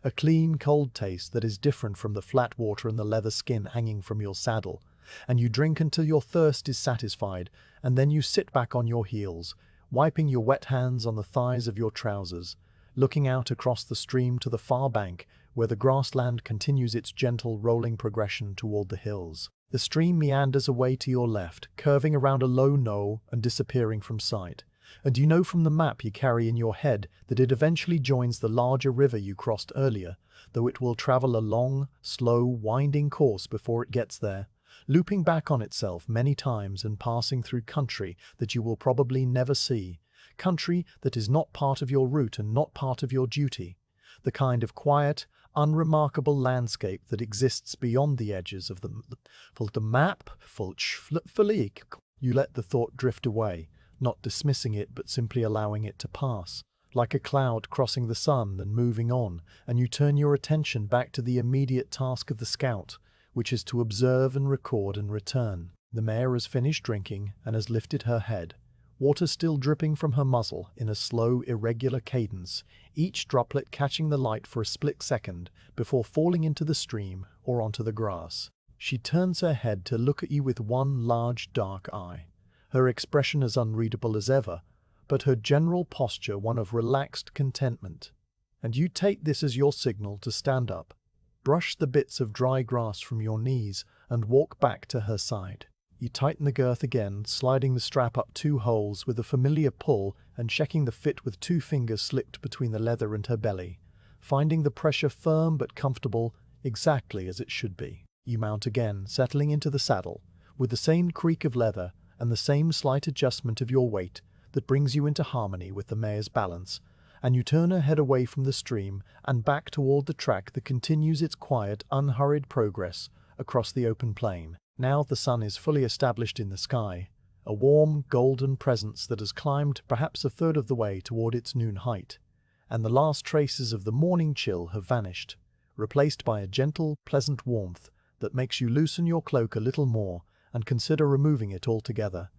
a clean, cold taste that is different from the flat water and the leather skin hanging from your saddle, and you drink until your thirst is satisfied, and then you sit back on your heels, wiping your wet hands on the thighs of your trousers, looking out across the stream to the far bank where the grassland continues its gentle rolling progression toward the hills. The stream meanders away to your left, curving around a low knoll and disappearing from sight, and you know from the map you carry in your head that it eventually joins the larger river you crossed earlier, though it will travel a long, slow, winding course before it gets there, looping back on itself many times and passing through country that you will probably never see, country that is not part of your route and not part of your duty, the kind of quiet, unremarkable landscape that exists beyond the edges of the map. You let the thought drift away, not dismissing it but simply allowing it to pass, like a cloud crossing the sun and moving on, and you turn your attention back to the immediate task of the scout, which is to observe and record and return. The mare has finished drinking and has lifted her head, water still dripping from her muzzle in a slow, irregular cadence, each droplet catching the light for a split second before falling into the stream or onto the grass. She turns her head to look at you with one large dark eye, her expression as unreadable as ever, but her general posture one of relaxed contentment. And you take this as your signal to stand up, brush the bits of dry grass from your knees, and walk back to her side. You tighten the girth again, sliding the strap up 2 holes with a familiar pull and checking the fit with 2 fingers slipped between the leather and her belly, finding the pressure firm but comfortable, exactly as it should be. You mount again, settling into the saddle, with the same creak of leather and the same slight adjustment of your weight that brings you into harmony with the mare's balance, and you turn her head away from the stream and back toward the track that continues its quiet, unhurried progress across the open plain. Now the sun is fully established in the sky, a warm, golden presence that has climbed perhaps a third of the way toward its noon height, and the last traces of the morning chill have vanished, replaced by a gentle, pleasant warmth that makes you loosen your cloak a little more and consider removing it altogether,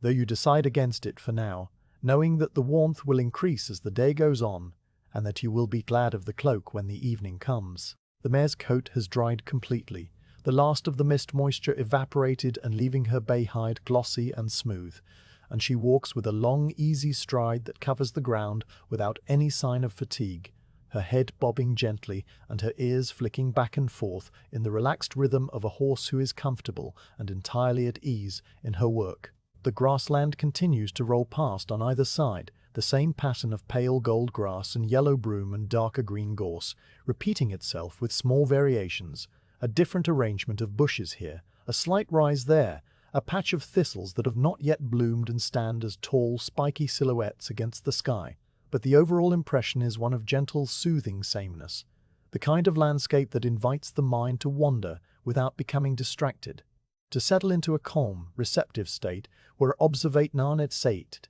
though you decide against it for now, knowing that the warmth will increase as the day goes on, and that you will be glad of the cloak when the evening comes. The mare's coat has dried completely, the last of the mist moisture evaporated and leaving her bay hide glossy and smooth, and she walks with a long, easy stride that covers the ground without any sign of fatigue, her head bobbing gently and her ears flicking back and forth in the relaxed rhythm of a horse who is comfortable and entirely at ease in her work. The grassland continues to roll past on either side, the same pattern of pale gold grass and yellow broom and darker green gorse, repeating itself with small variations, a different arrangement of bushes here, a slight rise there, a patch of thistles that have not yet bloomed and stand as tall, spiky silhouettes against the sky, but the overall impression is one of gentle, soothing sameness, the kind of landscape that invites the mind to wander without becoming distracted, to settle into a calm, receptive state where observate nanet sate,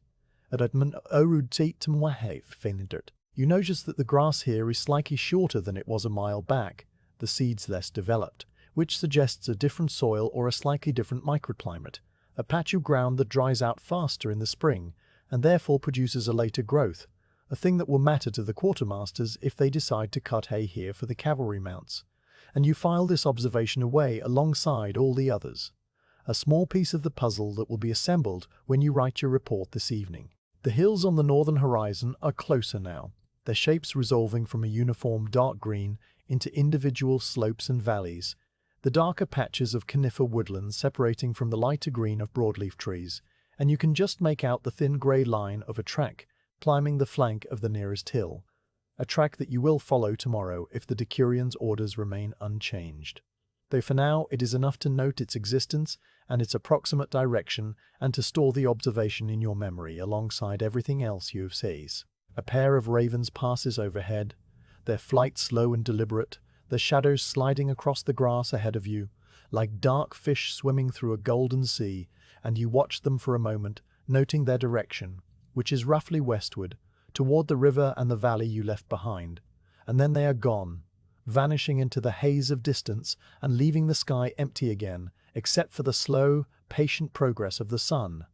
admin orud tate. You notice that the grass here is slightly shorter than it was a mile back, the seeds less developed, which suggests a different soil or a slightly different microclimate, a patch of ground that dries out faster in the spring and therefore produces a later growth, a thing that will matter to the quartermasters if they decide to cut hay here for the cavalry mounts. And you file this observation away alongside all the others, a small piece of the puzzle that will be assembled when you write your report this evening. The hills on the northern horizon are closer now, their shapes resolving from a uniform dark green into individual slopes and valleys, the darker patches of conifer woodlands separating from the lighter green of broadleaf trees, and you can just make out the thin grey line of a track climbing the flank of the nearest hill, a track that you will follow tomorrow if the Decurions' orders remain unchanged. Though for now it is enough to note its existence and its approximate direction and to store the observation in your memory alongside everything else you have sees. A pair of ravens passes overhead, their flight slow and deliberate, their shadows sliding across the grass ahead of you, like dark fish swimming through a golden sea, and you watch them for a moment, noting their direction, which is roughly westward, toward the river and the valley you left behind, and then they are gone, vanishing into the haze of distance and leaving the sky empty again, except for the slow, patient progress of the sun.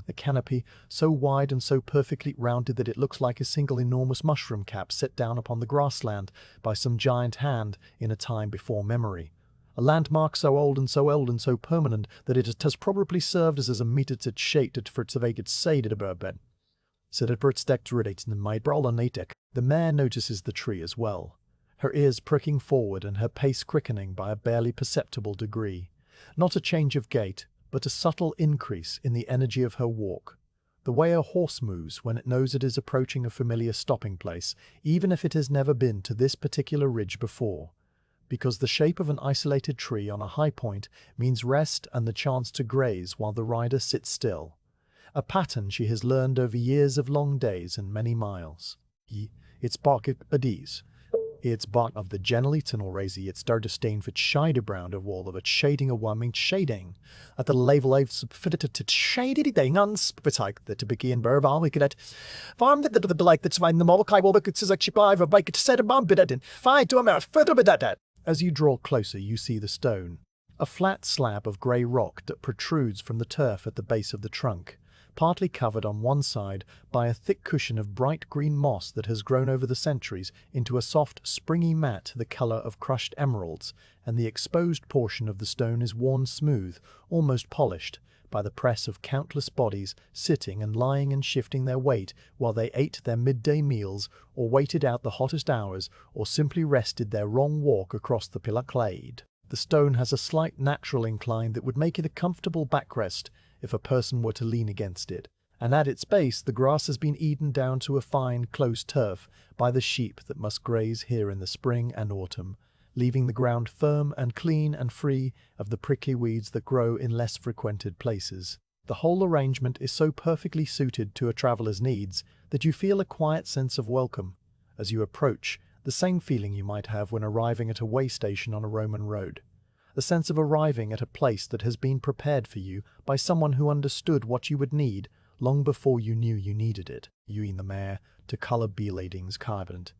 The canopy, so wide and so perfectly rounded that it looks like a single enormous mushroom cap set down upon the grassland by some giant hand in a time before memory. A landmark so old and so permanent that it has probably served as a meter to shade for its vacant side of a bed. The mare notices the tree as well, her ears pricking forward and her pace quickening by a barely perceptible degree. Not a change of gait, but a subtle increase in the energy of her walk, the way a horse moves when it knows it is approaching a familiar stopping place, even if it has never been to this particular ridge before, because the shape of an isolated tree on a high point means rest and the chance to graze while the rider sits still, a pattern she has learned over years of long days and many miles. It's bark at ease. It's bark of the generally tunnel razy it's started to stain for shade brown of wall of it shading a warming shading at the level of fitted to shady thing unspecific that to begin verbal we could farm that the like that's fine the molokai will be like chip live a bike to set a bomb bit in fine to a further bit that. As you draw closer you see the stone, a flat slab of grey rock that protrudes from the turf at the base of the trunk, partly covered on one side by a thick cushion of bright green moss that has grown over the centuries into a soft, springy mat the colour of crushed emeralds, and the exposed portion of the stone is worn smooth, almost polished, by the press of countless bodies sitting and lying and shifting their weight while they ate their midday meals or waited out the hottest hours or simply rested their long walk across the pillar clade. The stone has a slight natural incline that would make it a comfortable backrest if a person were to lean against it, and at its base the grass has been eaten down to a fine, close turf by the sheep that must graze here in the spring and autumn, leaving the ground firm and clean and free of the prickly weeds that grow in less frequented places. The whole arrangement is so perfectly suited to a traveller's needs that you feel a quiet sense of welcome as you approach, the same feeling you might have when arriving at a way station on a Roman road. a sense of arriving at a place that has been prepared for you by someone who understood what you would need long before you knew you needed it. You in the mare to color beladings carboned.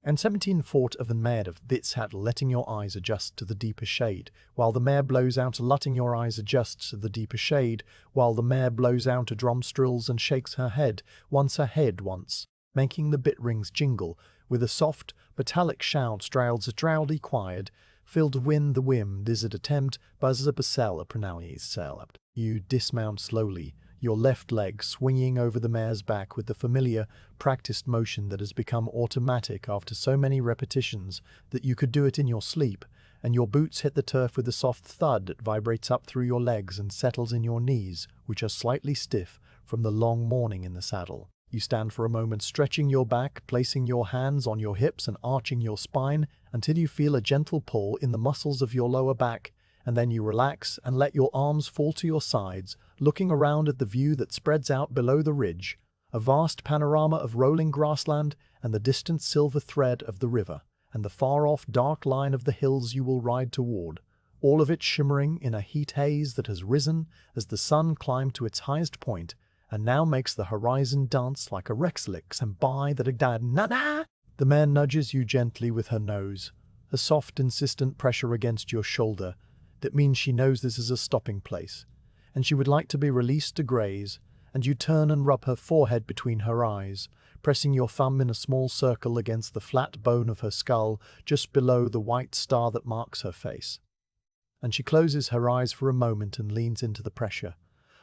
And 17 fort of the mare of this hat letting your eyes adjust to the deeper shade, while the mare blows out letting your eyes adjust to the deeper shade, while the mare blows out a drum strills and shakes her head once, making the bit rings jingle, with a soft, metallic shout strails a drowdy quiet, filled when the whim dizard attempt buzzes up a cell a pronounced cell. You dismount slowly, your left leg swinging over the mare's back with the familiar, practiced motion that has become automatic after so many repetitions that you could do it in your sleep, and your boots hit the turf with a soft thud that vibrates up through your legs and settles in your knees, which are slightly stiff from the long morning in the saddle. You stand for a moment stretching your back, placing your hands on your hips and arching your spine until you feel a gentle pull in the muscles of your lower back, and then you relax and let your arms fall to your sides, looking around at the view that spreads out below the ridge, a vast panorama of rolling grassland and the distant silver thread of the river, and the far-off dark line of the hills you will ride toward, all of it shimmering in a heat haze that has risen as the sun climbed to its highest point, and now makes the horizon dance like a rexlix and by that a dad na. The mare nudges you gently with her nose, a soft insistent pressure against your shoulder that means she knows this is a stopping place, and she would like to be released to graze, and you turn and rub her forehead between her eyes, pressing your thumb in a small circle against the flat bone of her skull just below the white star that marks her face. And she closes her eyes for a moment and leans into the pressure,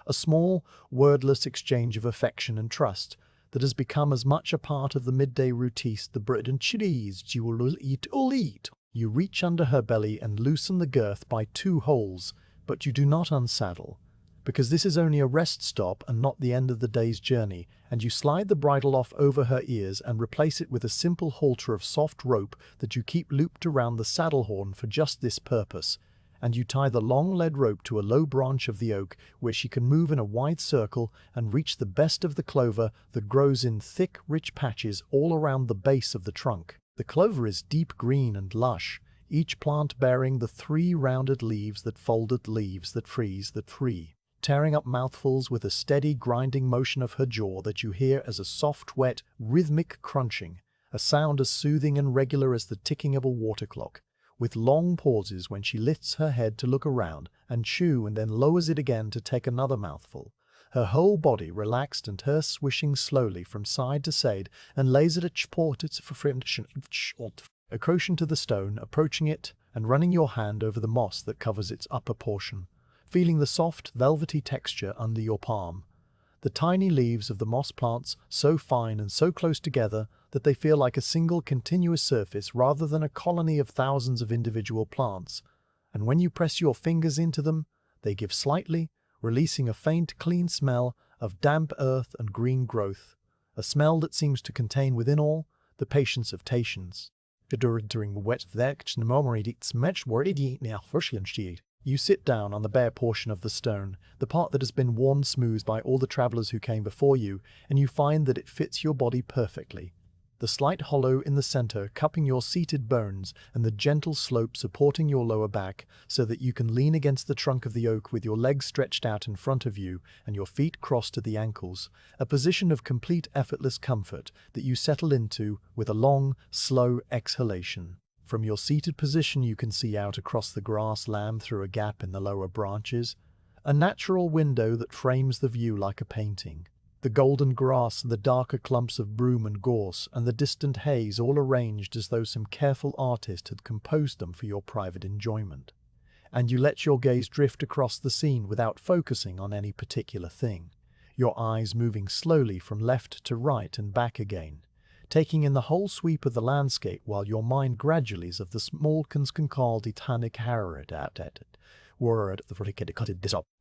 a small, wordless exchange of affection and trust that has become as much a part of the midday routine the bread and cheese you will eat. You reach under her belly and loosen the girth by 2 holes, but you do not unsaddle, because this is only a rest stop and not the end of the day's journey, and you slide the bridle off over her ears and replace it with a simple halter of soft rope that you keep looped around the saddle horn for just this purpose, and you tie the long lead rope to a low branch of the oak where she can move in a wide circle and reach the best of the clover that grows in thick, rich patches all around the base of the trunk. The clover is deep green and lush, each plant bearing the 3 rounded leaves that freeze, tearing up mouthfuls with a steady grinding motion of her jaw that you hear as a soft, wet, rhythmic crunching, a sound as soothing and regular as the ticking of a water clock, with long pauses when she lifts her head to look around and chew and then lowers it again to take another mouthful, her whole body relaxed and her swishing slowly from side to side, and lays it at portets for friction, accroching to the stone, approaching it, and running your hand over the moss that covers its upper portion, feeling the soft, velvety texture under your palm. The tiny leaves of the moss plants so fine and so close together that they feel like a single continuous surface rather than a colony of thousands of individual plants, and when you press your fingers into them, they give slightly, releasing a faint, clean smell of damp earth and green growth, a smell that seems to contain within all the patience of patience. During wet you sit down on the bare portion of the stone, the part that has been worn smooth by all the travelers who came before you, and you find that it fits your body perfectly. The slight hollow in the center cupping your seated bones and the gentle slope supporting your lower back so that you can lean against the trunk of the oak with your legs stretched out in front of you and your feet crossed at the ankles, a position of complete effortless comfort that you settle into with a long, slow exhalation. From your seated position you can see out across the grassland through a gap in the lower branches, a natural window that frames the view like a painting. The golden grass and the darker clumps of broom and gorse and the distant haze all arranged as though some careful artist had composed them for your private enjoyment. And you let your gaze drift across the scene without focusing on any particular thing, your eyes moving slowly from left to right and back again, taking in the whole sweep of the landscape while your mind gradually is of the small conscaldi tanic harrod at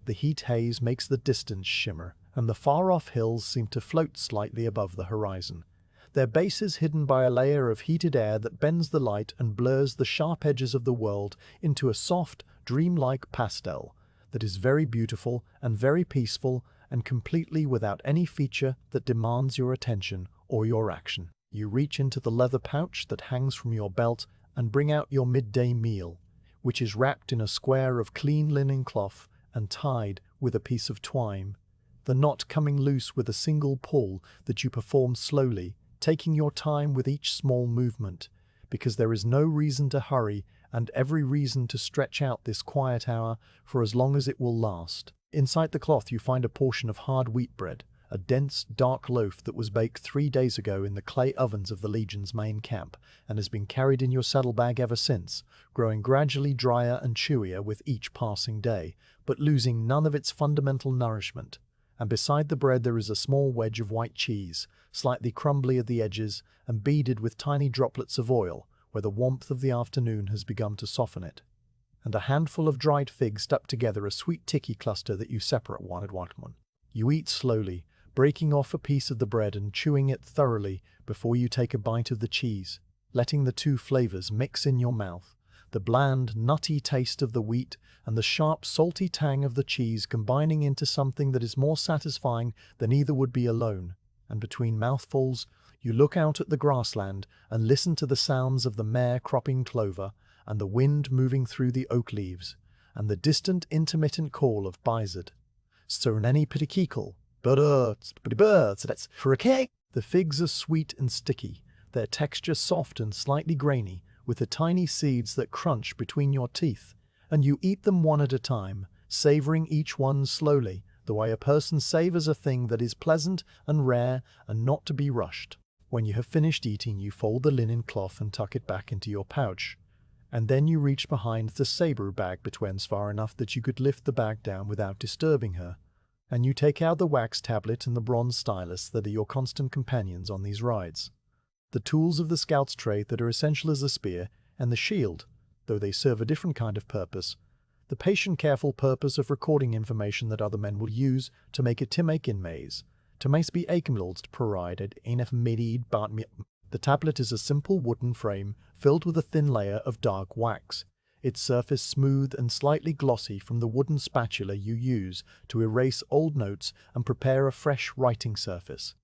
the heat haze makes the distance shimmer, and the far-off hills seem to float slightly above the horizon, their bases hidden by a layer of heated air that bends the light and blurs the sharp edges of the world into a soft, dreamlike pastel that is very beautiful and very peaceful and completely without any feature that demands your attention or your action. You reach into the leather pouch that hangs from your belt and bring out your midday meal, which is wrapped in a square of clean linen cloth and tied with a piece of twine, the knot coming loose with a single pull that you perform slowly, taking your time with each small movement, because there is no reason to hurry and every reason to stretch out this quiet hour for as long as it will last. Inside the cloth you find a portion of hard wheat bread, a dense, dark loaf that was baked 3 days ago in the clay ovens of the Legion's main camp and has been carried in your saddlebag ever since, growing gradually drier and chewier with each passing day, but losing none of its fundamental nourishment. And beside the bread there is a small wedge of white cheese, slightly crumbly at the edges and beaded with tiny droplets of oil, where the warmth of the afternoon has begun to soften it. And a handful of dried figs stuck together a sweet tiki cluster that you separate one at one. You eat slowly, breaking off a piece of the bread and chewing it thoroughly before you take a bite of the cheese, letting the two flavors mix in your mouth, the bland, nutty taste of the wheat and the sharp, salty tang of the cheese combining into something that is more satisfying than either would be alone. And between mouthfuls, you look out at the grassland and listen to the sounds of the mare cropping clover and the wind moving through the oak leaves, and the distant intermittent call of buzzard. Serneni pitikikal, birds, that's for a cake. The figs are sweet and sticky, their texture soft and slightly grainy, with the tiny seeds that crunch between your teeth, and you eat them one at a time, savoring each one slowly, the way a person savors a thing that is pleasant and rare and not to be rushed. When you have finished eating, you fold the linen cloth and tuck it back into your pouch, and then you reach behind the sabre bag between's far enough that you could lift the bag down without disturbing her, and you take out the wax tablet and the bronze stylus that are your constant companions on these rides. The tools of the scout's trade that are essential as the spear and the shield, though they serve a different kind of purpose, the patient careful purpose of recording information that other men will use to make it timake in maze, to mace be aikemlodst provided enf medid bart. The tablet is a simple wooden frame filled with a thin layer of dark wax, its surface smooth and slightly glossy from the wooden spatula you use to erase old notes and prepare a fresh writing surface.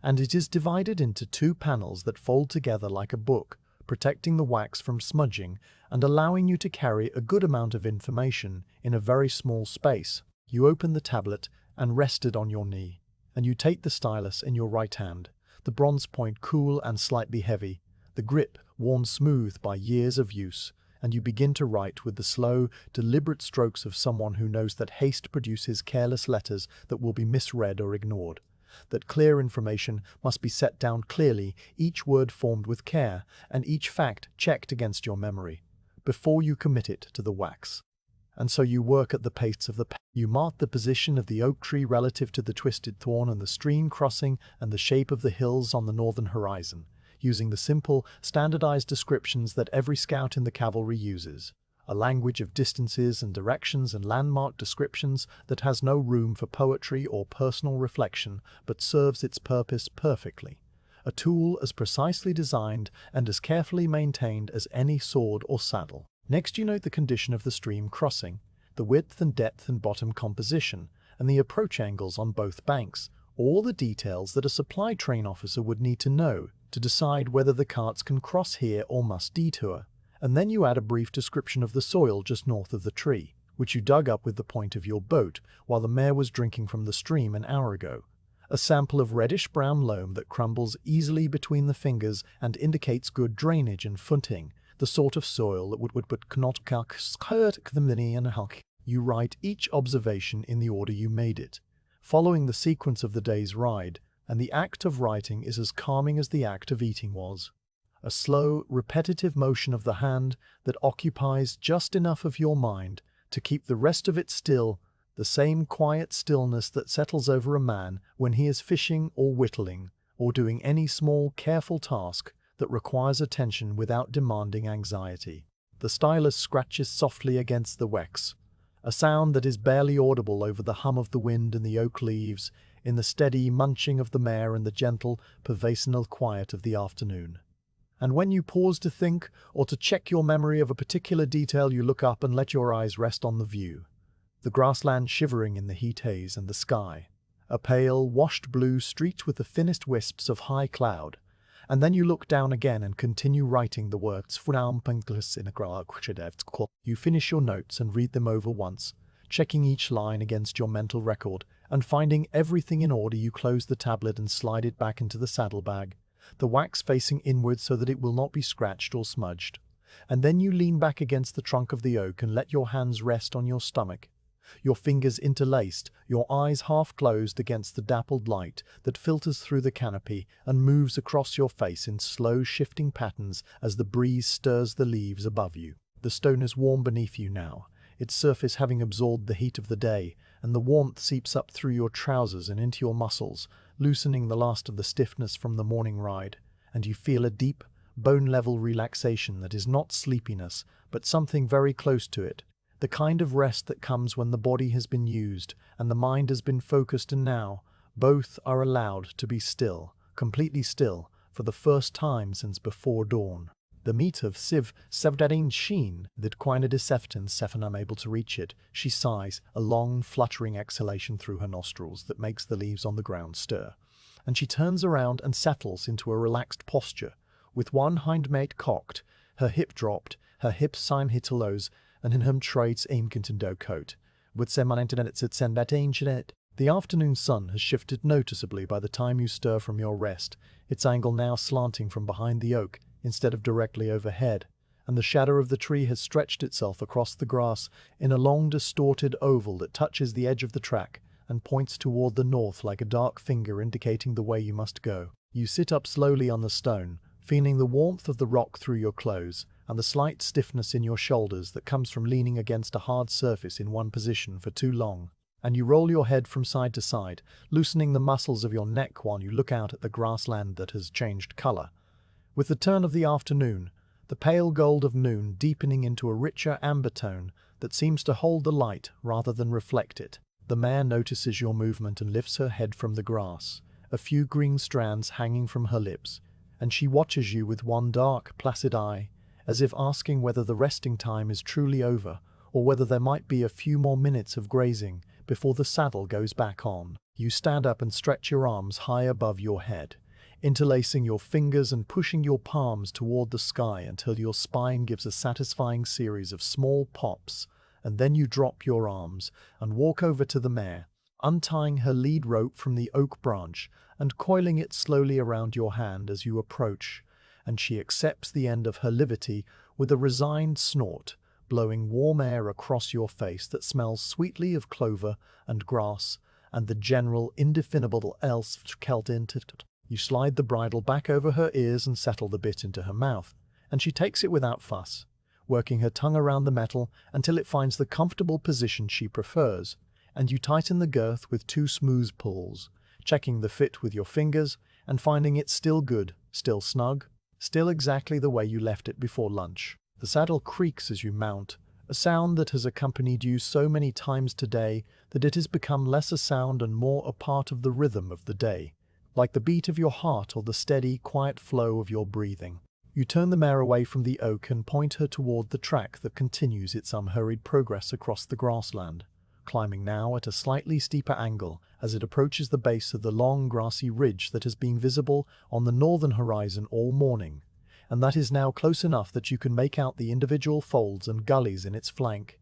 And it is divided into 2 panels that fold together like a book, protecting the wax from smudging and allowing you to carry a good amount of information in a very small space. You open the tablet and rest it on your knee, and you take the stylus in your right hand, the bronze point cool and slightly heavy, the grip worn smooth by years of use, and you begin to write with the slow, deliberate strokes of someone who knows that haste produces careless letters that will be misread or ignored, that clear information must be set down clearly, each word formed with care, and each fact checked against your memory, before you commit it to the wax. And so you work at the pace of the pen. You mark the position of the oak tree relative to the twisted thorn and the stream crossing and the shape of the hills on the northern horizon, using the simple, standardized descriptions that every scout in the cavalry uses, a language of distances and directions and landmark descriptions that has no room for poetry or personal reflection but serves its purpose perfectly, a tool as precisely designed and as carefully maintained as any sword or saddle. Next you note the condition of the stream crossing, the width and depth and bottom composition, and the approach angles on both banks, all the details that a supply train officer would need to know to decide whether the carts can cross here or must detour. And then you add a brief description of the soil just north of the tree, which you dug up with the point of your boat while the mare was drinking from the stream an hour ago. A sample of reddish-brown loam that crumbles easily between the fingers and indicates good drainage and footing, the sort of soil that would but cannot skirt the hulk. You write each observation in the order you made it, following the sequence of the day's ride, and the act of writing is as calming as the act of eating was. A slow, repetitive motion of the hand that occupies just enough of your mind to keep the rest of it still, the same quiet stillness that settles over a man when he is fishing or whittling, or doing any small, careful task that requires attention without demanding anxiety. The stylus scratches softly against the wax, a sound that is barely audible over the hum of the wind and the oak leaves, in the steady munching of the mare and the gentle, pervasive quiet of the afternoon. And when you pause to think or to check your memory of a particular detail, you look up and let your eyes rest on the view. The grassland shivering in the heat haze and the sky, a pale, washed blue streaked with the thinnest wisps of high cloud, And then you look down again and continue writing the words. You finish your notes and read them over once, checking each line against your mental record, and finding everything in order. You close the tablet and slide it back into the saddlebag, the wax facing inward so that it will not be scratched or smudged. And then you lean back against the trunk of the oak and let your hands rest on your stomach, your fingers interlaced, your eyes half closed against the dappled light that filters through the canopy and moves across your face in slow shifting patterns as the breeze stirs the leaves above you. The stone is warm beneath you now, its surface having absorbed the heat of the day, and the warmth seeps up through your trousers and into your muscles, loosening the last of the stiffness from the morning ride, and you feel a deep, bone-level relaxation that is not sleepiness, but something very close to it, the kind of rest that comes when the body has been used and the mind has been focused, and now both are allowed to be still, completely still, for the first time since before dawn. The meat of Siv Sevdarin Sheen that Quina de Sefton Sefan unable to reach it. She sighs, a long fluttering exhalation through her nostrils that makes the leaves on the ground stir, and she turns around and settles into a relaxed posture, with one hindmate cocked, her hip dropped, her hips sign hitalos, and in him trades aim contendo coat. With seman internet at send that ancient. The afternoon sun has shifted noticeably by the time you stir from your rest, its angle now slanting from behind the oak instead of directly overhead, and the shadow of the tree has stretched itself across the grass in a long distorted oval that touches the edge of the track and points toward the north like a dark finger indicating the way you must go. You sit up slowly on the stone, feeling the warmth of the rock through your clothes and the slight stiffness in your shoulders that comes from leaning against a hard surface in one position for too long, and you roll your head from side to side, loosening the muscles of your neck while you look out at the grassland that has changed color. With the turn of the afternoon, the pale gold of noon deepening into a richer amber tone that seems to hold the light rather than reflect it. The mare notices your movement and lifts her head from the grass, a few green strands hanging from her lips, and she watches you with one dark, placid eye, as if asking whether the resting time is truly over, or whether there might be a few more minutes of grazing before the saddle goes back on. You stand up and stretch your arms high above your head, interlacing your fingers and pushing your palms toward the sky until your spine gives a satisfying series of small pops, and then you drop your arms and walk over to the mare, untying her lead rope from the oak branch and coiling it slowly around your hand as you approach, and she accepts the end of her liberty with a resigned snort, blowing warm air across your face that smells sweetly of clover and grass and the general indefinable else keltintit. You slide the bridle back over her ears and settle the bit into her mouth, and she takes it without fuss, working her tongue around the metal until it finds the comfortable position she prefers, and you tighten the girth with 2 smooth pulls, checking the fit with your fingers and finding it still good, still snug, still exactly the way you left it before lunch. The saddle creaks as you mount, a sound that has accompanied you so many times today that it has become less a sound and more a part of the rhythm of the day, like the beat of your heart or the steady, quiet flow of your breathing. You turn the mare away from the oak and point her toward the track that continues its unhurried progress across the grassland, climbing now at a slightly steeper angle as it approaches the base of the long grassy ridge that has been visible on the northern horizon all morning, and that is now close enough that you can make out the individual folds and gullies in its flank,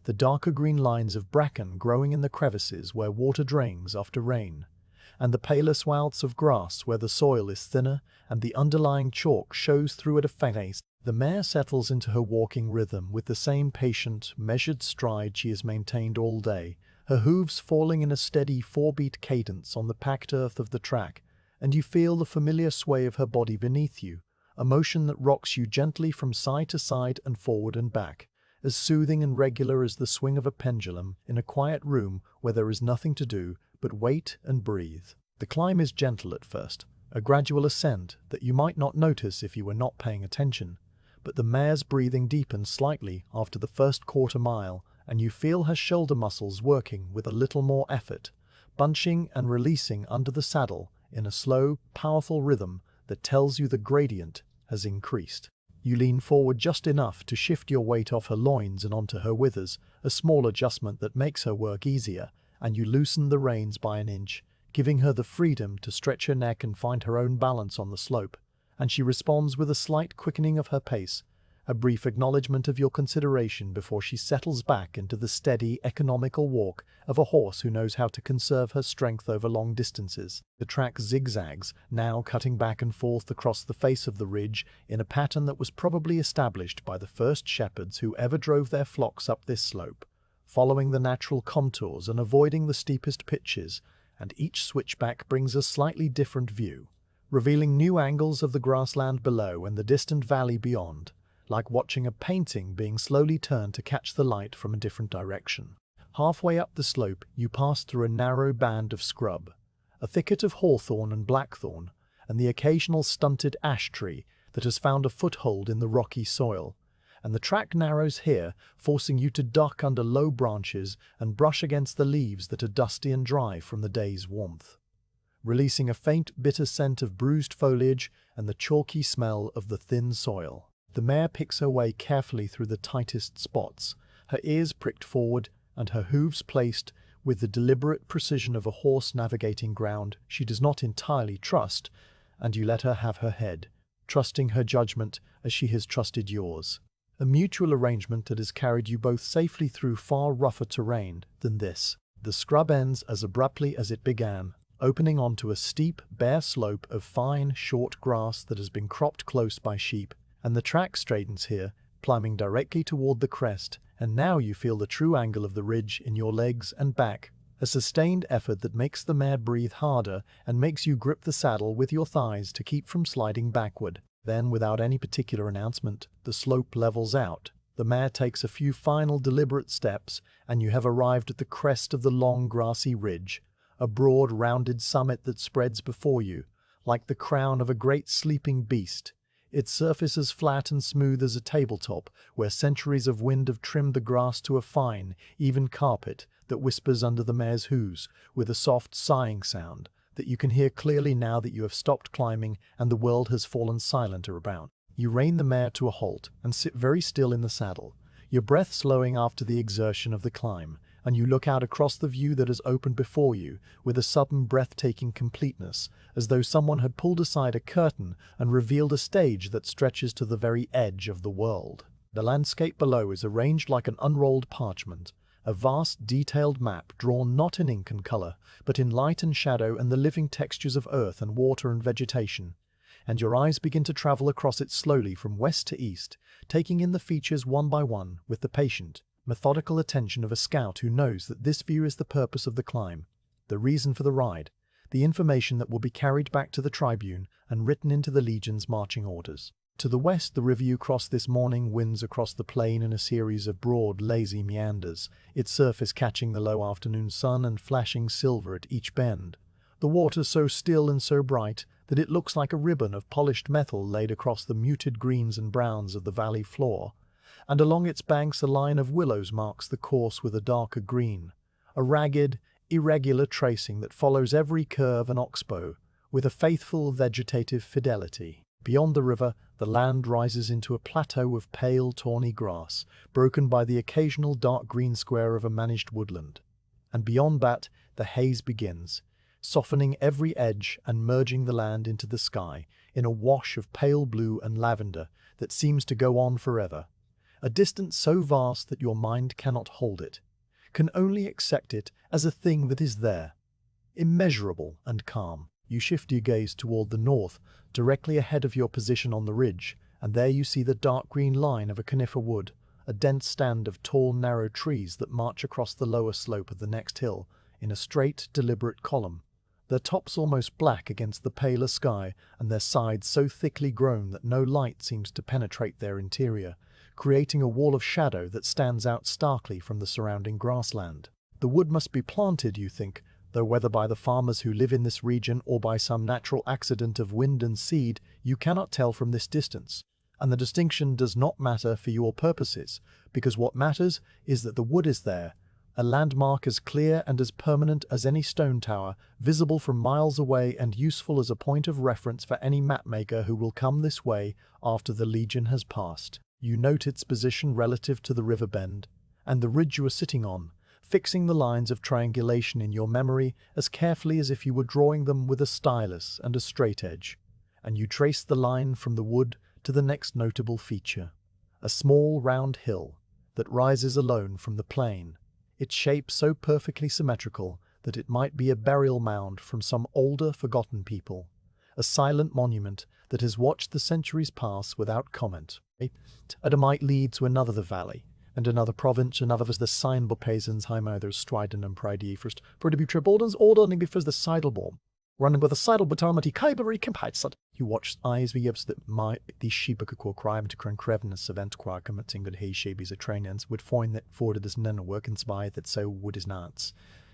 the darker green lines of bracken growing in the crevices where water drains after rain, and the paler swaths of grass where the soil is thinner and the underlying chalk shows through at a face. The mare settles into her walking rhythm with the same patient, measured stride she has maintained all day, her hooves falling in a steady 4-beat cadence on the packed earth of the track, and you feel the familiar sway of her body beneath you, a motion that rocks you gently from side to side and forward and back, as soothing and regular as the swing of a pendulum in a quiet room where there is nothing to do but wait and breathe. The climb is gentle at first, a gradual ascent that you might not notice if you were not paying attention, but the mare's breathing deepens slightly after the first quarter mile, and you feel her shoulder muscles working with a little more effort, bunching and releasing under the saddle in a slow, powerful rhythm that tells you the gradient has increased. You lean forward just enough to shift your weight off her loins and onto her withers, a small adjustment that makes her work easier, and you loosen the reins by an inch, giving her the freedom to stretch her neck and find her own balance on the slope, and she responds with a slight quickening of her pace, a brief acknowledgement of your consideration before she settles back into the steady, economical walk of a horse who knows how to conserve her strength over long distances. The track zigzags, now cutting back and forth across the face of the ridge in a pattern that was probably established by the first shepherds who ever drove their flocks up this slope, following the natural contours and avoiding the steepest pitches, and each switchback brings a slightly different view, revealing new angles of the grassland below and the distant valley beyond, like watching a painting being slowly turned to catch the light from a different direction. Halfway up the slope, you pass through a narrow band of scrub, a thicket of hawthorn and blackthorn, and the occasional stunted ash tree that has found a foothold in the rocky soil, and the track narrows here, forcing you to duck under low branches and brush against the leaves that are dusty and dry from the day's warmth, releasing a faint, bitter scent of bruised foliage and the chalky smell of the thin soil. The mare picks her way carefully through the tightest spots, her ears pricked forward and her hooves placed with the deliberate precision of a horse navigating ground she does not entirely trust, and you let her have her head, trusting her judgment as she has trusted yours. A mutual arrangement that has carried you both safely through far rougher terrain than this. The scrub ends as abruptly as it began, opening onto a steep, bare slope of fine, short grass that has been cropped close by sheep, and the track straightens here, climbing directly toward the crest, and now you feel the true angle of the ridge in your legs and back, a sustained effort that makes the mare breathe harder and makes you grip the saddle with your thighs to keep from sliding backward. Then, without any particular announcement, the slope levels out. The mare takes a few final deliberate steps, and you have arrived at the crest of the long grassy ridge, a broad, rounded summit that spreads before you, like the crown of a great sleeping beast, its surface as flat and smooth as a tabletop, where centuries of wind have trimmed the grass to a fine, even carpet that whispers under the mare's hooves with a soft sighing sound that you can hear clearly now that you have stopped climbing and the world has fallen silent around. You rein the mare to a halt and sit very still in the saddle, your breath slowing after the exertion of the climb, and you look out across the view that has opened before you with a sudden breathtaking completeness, as though someone had pulled aside a curtain and revealed a stage that stretches to the very edge of the world. The landscape below is arranged like an unrolled parchment, a vast detailed map drawn not in ink and color, but in light and shadow and the living textures of earth and water and vegetation, and your eyes begin to travel across it slowly from west to east, taking in the features one by one with the patient, methodical attention of a scout who knows that this view is the purpose of the climb, the reason for the ride, the information that will be carried back to the tribune and written into the legion's marching orders. To the west, the river you crossed this morning winds across the plain in a series of broad, lazy meanders, its surface catching the low afternoon sun and flashing silver at each bend. The water so still and so bright that it looks like a ribbon of polished metal laid across the muted greens and browns of the valley floor, and along its banks a line of willows marks the course with a darker green, a ragged, irregular tracing that follows every curve and oxbow with a faithful vegetative fidelity. Beyond the river, the land rises into a plateau of pale, tawny grass, broken by the occasional dark green square of a managed woodland. And beyond that, the haze begins, softening every edge and merging the land into the sky in a wash of pale blue and lavender that seems to go on forever, a distance so vast that your mind cannot hold it, can only accept it as a thing that is there, immeasurable and calm. You shift your gaze toward the north, directly ahead of your position on the ridge, and there you see the dark green line of a conifer wood, a dense stand of tall, narrow trees that march across the lower slope of the next hill in a straight, deliberate column, their tops almost black against the paler sky and their sides so thickly grown that no light seems to penetrate their interior, creating a wall of shadow that stands out starkly from the surrounding grassland. The wood must be planted, you think, though whether by the farmers who live in this region or by some natural accident of wind and seed, you cannot tell from this distance. And the distinction does not matter for your purposes, because what matters is that the wood is there, a landmark as clear and as permanent as any stone tower, visible from miles away and useful as a point of reference for any mapmaker who will come this way after the legion has passed. You note its position relative to the river bend, and the ridge you are sitting on, fixing the lines of triangulation in your memory as carefully as if you were drawing them with a stylus and a straight edge. and you trace the line from the wood to the next notable feature, a small round hill that rises alone from the plain, its shape so perfectly symmetrical that it might be a burial mound from some older, forgotten people, a silent monument that has watched the centuries pass without comment. And it might lead to another valley, and another province, another was the sign peasants heimaters striden and pride ye first, for to be tribaldens ordering before the Seidelbaum. Running with a sidle batamati Cavalry Campsite. You watch eyes wie jebs that my these sheep could crime to crevness event qua committing good hay shabies of trainings would find that for this none workings by that so would is not.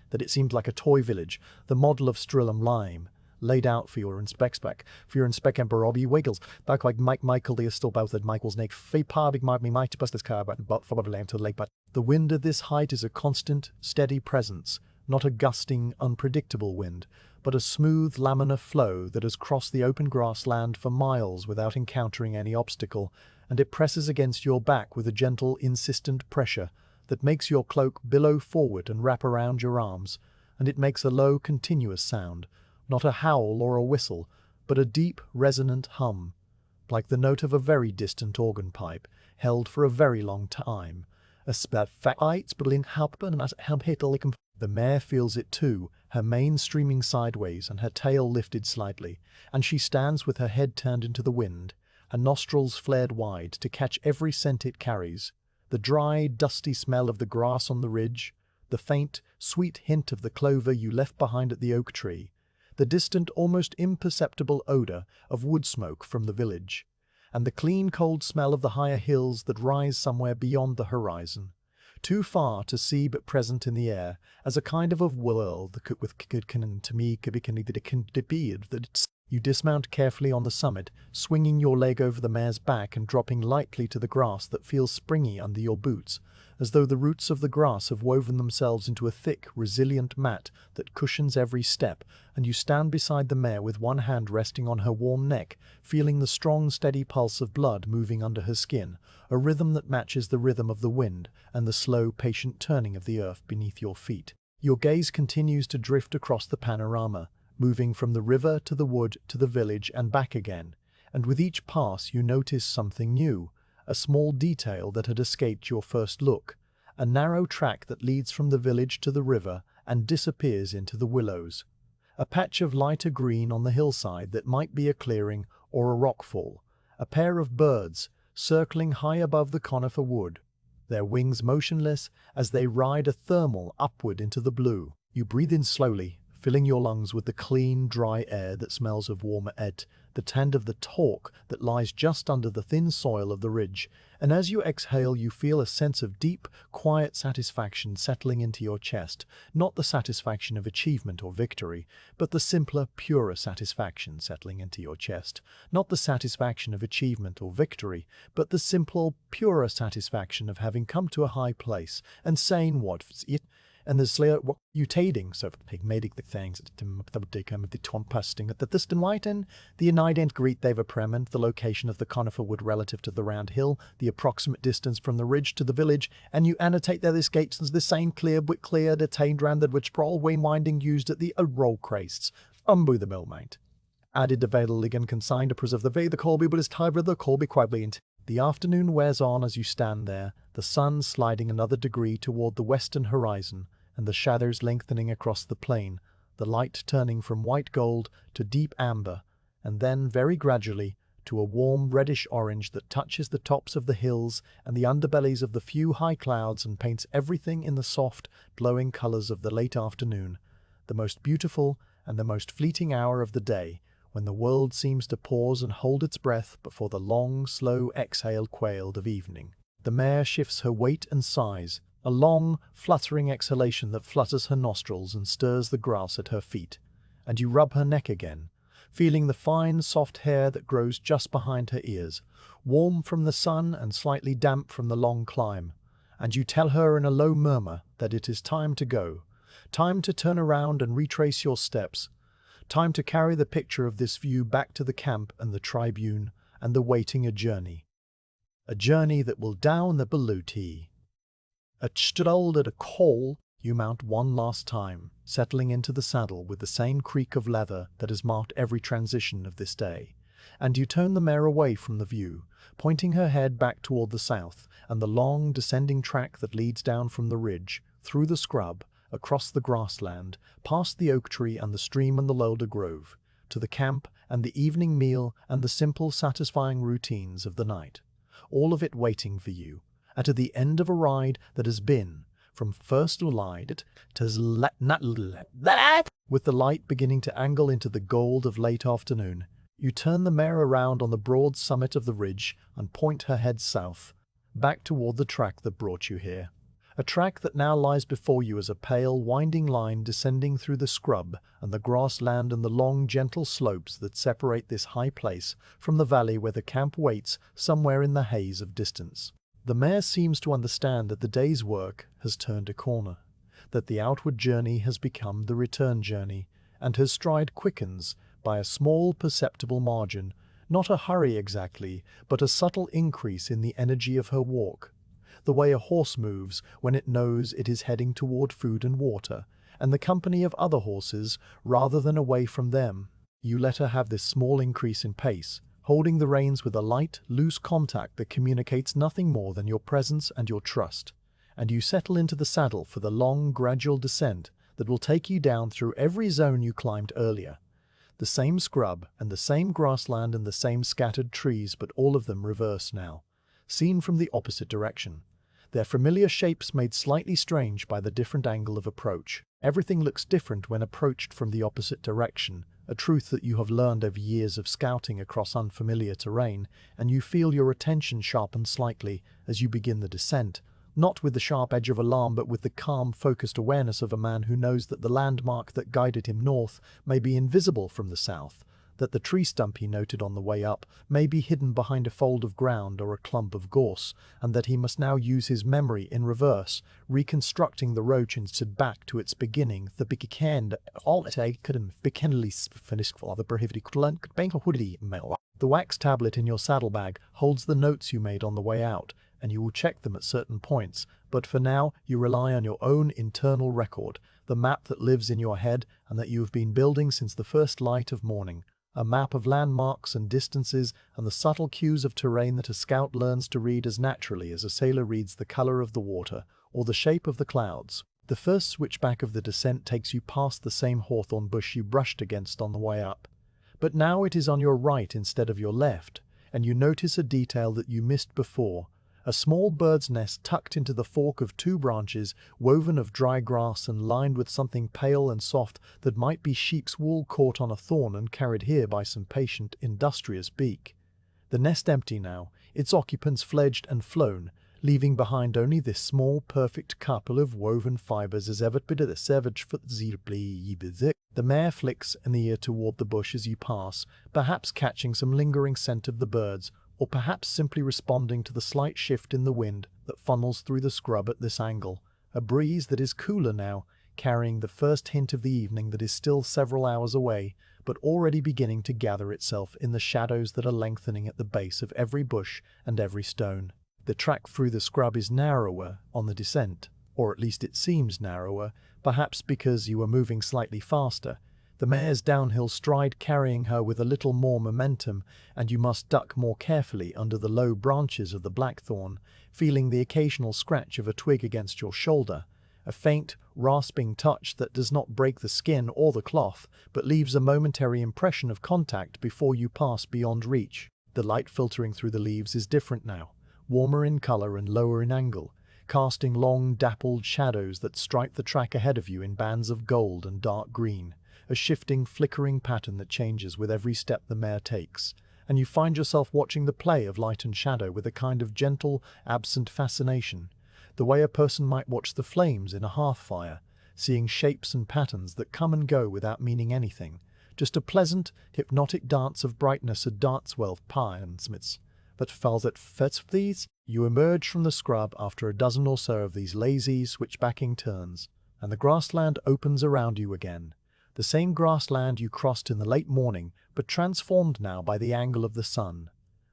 That it seemed like a toy village, the model of Strillum Lime, laid out for your inspec Emperor Robbie Wiggles, back like Mike Michael the still bout that Michael's neck fee big might me might bust this car but for lamb to the lake, but the wind at this height is a constant, steady presence, not a gusting, unpredictable wind, but a smooth laminar flow that has crossed the open grassland for miles without encountering any obstacle, and it presses against your back with a gentle, insistent pressure that makes your cloak billow forward and wrap around your arms, and it makes a low, continuous sound, not a howl or a whistle, but a deep, resonant hum, like the note of a very distant organ pipe, held for a very long time. The mare feels it too, her mane streaming sideways and her tail lifted slightly, and she stands with her head turned into the wind, her nostrils flared wide to catch every scent it carries, the dry, dusty smell of the grass on the ridge, the faint, sweet hint of the clover you left behind at the oak tree, the distant, almost imperceptible odor of wood smoke from the village, and the clean, cold smell of the higher hills that rise somewhere beyond the horizon, too far to see but present in the air, as a kind of world that could to me could be that you dismount carefully on the summit, swinging your leg over the mare's back and dropping lightly to the grass that feels springy under your boots, as though the roots of the grass have woven themselves into a thick, resilient mat that cushions every step, and you stand beside the mare with one hand resting on her warm neck, feeling the strong, steady pulse of blood moving under her skin, a rhythm that matches the rhythm of the wind and the slow, patient turning of the earth beneath your feet. Your gaze continues to drift across the panorama, moving from the river to the wood to the village and back again, and with each pass you notice something new, a small detail that had escaped your first look, a narrow track that leads from the village to the river and disappears into the willows, a patch of lighter green on the hillside that might be a clearing or a rockfall, a pair of birds circling high above the conifer wood, their wings motionless as they ride a thermal upward into the blue. You breathe in slowly, filling your lungs with the clean, dry air that smells of warmer the tend of the talk that lies just under the thin soil of the ridge, and as you exhale you feel a sense of deep, quiet satisfaction settling into your chest, not the satisfaction of achievement or victory, but the simpler, purer satisfaction settling into your chest, not the satisfaction of achievement or victory, but the simple, purer satisfaction of having come to a high place and saying what's it, and the slayer what mutating so pigmatic the things that they come of the tomposting that this and the unident greet they've a prement the location of the conifer wood relative to the round hill, the approximate distance from the ridge to the village, and you annotate there this gates as the same clear attained round that which brawl way winding used at the roll crests, umbu the millmate. Added the Vedal Ligan consigned to preserve the Ve the Colby but is tied with the Colby quietly. The afternoon wears on as you stand there, the sun sliding another degree toward the western horizon, and the shadows lengthening across the plain, the light turning from white gold to deep amber, and then, very gradually, to a warm reddish-orange that touches the tops of the hills and the underbellies of the few high clouds and paints everything in the soft, glowing colors of the late afternoon, the most beautiful and the most fleeting hour of the day, when the world seems to pause and hold its breath before the long, slow exhale quailed of evening. The mare shifts her weight and sighs, a long, fluttering exhalation that flutters her nostrils and stirs the grass at her feet, and you rub her neck again, feeling the fine, soft hair that grows just behind her ears, warm from the sun and slightly damp from the long climb, and you tell her in a low murmur that it is time to go, time to turn around and retrace your steps, time to carry the picture of this view back to the camp and the tribune and the waiting a journey that will down the Beluti. Strolled at a call, you mount one last time, settling into the saddle with the same creak of leather that has marked every transition of this day, and you turn the mare away from the view, pointing her head back toward the south and the long descending track that leads down from the ridge, through the scrub, across the grassland, past the oak tree and the stream and the Lolder Grove, to the camp and the evening meal and the simple, satisfying routines of the night. All of it waiting for you, and at the end of a ride that has been, from first light to with the light beginning to angle into the gold of late afternoon, you turn the mare around on the broad summit of the ridge and point her head south, back toward the track that brought you here. A track that now lies before you as a pale, winding line descending through the scrub and the grassland and the long, gentle slopes that separate this high place from the valley where the camp waits somewhere in the haze of distance. The mare seems to understand that the day's work has turned a corner, that the outward journey has become the return journey, and her stride quickens by a small perceptible margin, not a hurry exactly, but a subtle increase in the energy of her walk, the way a horse moves when it knows it is heading toward food and water, and the company of other horses rather than away from them. You let her have this small increase in pace, holding the reins with a light, loose contact that communicates nothing more than your presence and your trust, and you settle into the saddle for the long, gradual descent that will take you down through every zone you climbed earlier. The same scrub and the same grassland and the same scattered trees, but all of them reverse now, seen from the opposite direction, their familiar shapes made slightly strange by the different angle of approach. Everything looks different when approached from the opposite direction, a truth that you have learned over years of scouting across unfamiliar terrain, and you feel your attention sharpen slightly as you begin the descent, not with the sharp edge of alarm but with the calm, focused awareness of a man who knows that the landmark that guided him north may be invisible from the south, that the tree stump he noted on the way up may be hidden behind a fold of ground or a clump of gorse, and that he must now use his memory in reverse, reconstructing the road instead back to its beginning. The beginning all it couldn't finished for the prohibited mail. The wax tablet in your saddlebag holds the notes you made on the way out, and you will check them at certain points, but for now you rely on your own internal record, the map that lives in your head and that you have been building since the first light of morning. A map of landmarks and distances and the subtle cues of terrain that a scout learns to read as naturally as a sailor reads the color of the water or the shape of the clouds. The first switchback of the descent takes you past the same hawthorn bush you brushed against on the way up. But now it is on your right instead of your left, and you notice a detail that you missed before. A small bird's nest tucked into the fork of two branches, woven of dry grass and lined with something pale and soft that might be sheep's wool caught on a thorn and carried here by some patient, industrious beak. The nest empty now, its occupants fledged and flown, leaving behind only this small, perfect couple of woven fibers as ever bit of the savage foot. The mare flicks an ear toward the bush as you pass, perhaps catching some lingering scent of the birds, or perhaps simply responding to the slight shift in the wind that funnels through the scrub at this angle, a breeze that is cooler now, carrying the first hint of the evening that is still several hours away, but already beginning to gather itself in the shadows that are lengthening at the base of every bush and every stone. The track through the scrub is narrower on the descent, or at least it seems narrower, perhaps because you are moving slightly faster, the mare's downhill stride carrying her with a little more momentum, and you must duck more carefully under the low branches of the blackthorn, feeling the occasional scratch of a twig against your shoulder, a faint, rasping touch that does not break the skin or the cloth, but leaves a momentary impression of contact before you pass beyond reach. The light filtering through the leaves is different now, warmer in color and lower in angle, casting long, dappled shadows that stripe the track ahead of you in bands of gold and dark green, a shifting, flickering pattern that changes with every step the mare takes, and you find yourself watching the play of light and shadow with a kind of gentle, absent fascination, the way a person might watch the flames in a hearth fire, seeing shapes and patterns that come and go without meaning anything, just a pleasant, hypnotic dance of brightness, a dance well smiths. But falls at these, you emerge from the scrub after a dozen or so of these lazy, switchbacking turns, and the grassland opens around you again. The same grassland you crossed in the late morning, but transformed now by the angle of the sun.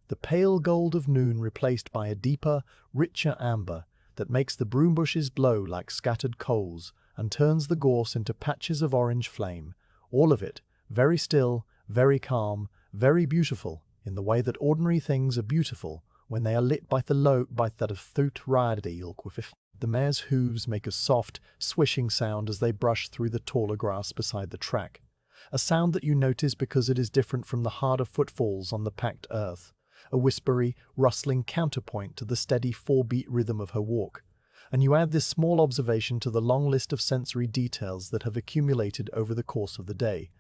The pale gold of noon replaced by a deeper, richer amber that makes the broom bushes blow like scattered coals and turns the gorse into patches of orange flame, all of it very still, very calm, very beautiful, in the way that ordinary things are beautiful when they are lit by that of thut radil. The mare's hooves make a soft, swishing sound as they brush through the taller grass beside the track, a sound that you notice because it is different from the harder footfalls on the packed earth, a whispery, rustling counterpoint to the steady four-beat rhythm of her walk. And you add this small observation to the long list of sensory details that have accumulated over the course of the day,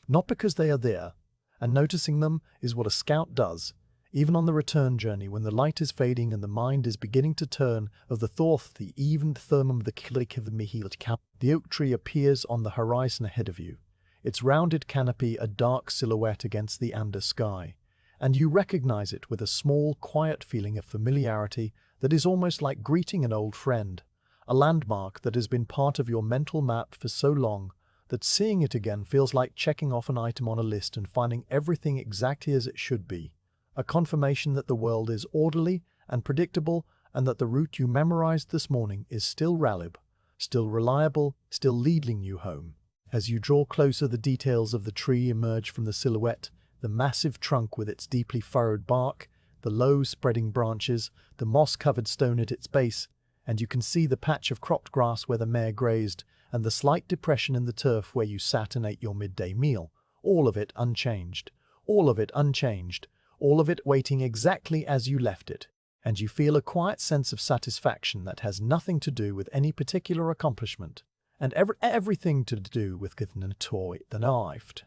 not because they are there, and noticing them is what a scout does, even on the return journey when the light is fading and the mind is beginning to turn of the thought, the even thermum, the click of the mihil cap. The oak tree appears on the horizon ahead of you, its rounded canopy a dark silhouette against the amber sky, and you recognize it with a small, quiet feeling of familiarity that is almost like greeting an old friend, a landmark that has been part of your mental map for so long that seeing it again feels like checking off an item on a list and finding everything exactly as it should be, a confirmation that the world is orderly and predictable and that the route you memorized this morning is still reliable, still leading you home. As you draw closer, the details of the tree emerge from the silhouette, the massive trunk with its deeply furrowed bark, the low spreading branches, the moss-covered stone at its base, and you can see the patch of cropped grass where the mare grazed, and the slight depression in the turf where you sat and ate your midday meal. All of it unchanged. All of it unchanged. All of it waiting exactly as you left it. And you feel a quiet sense of satisfaction that has nothing to do with any particular accomplishment, and everything to do with getting a toy the knifed.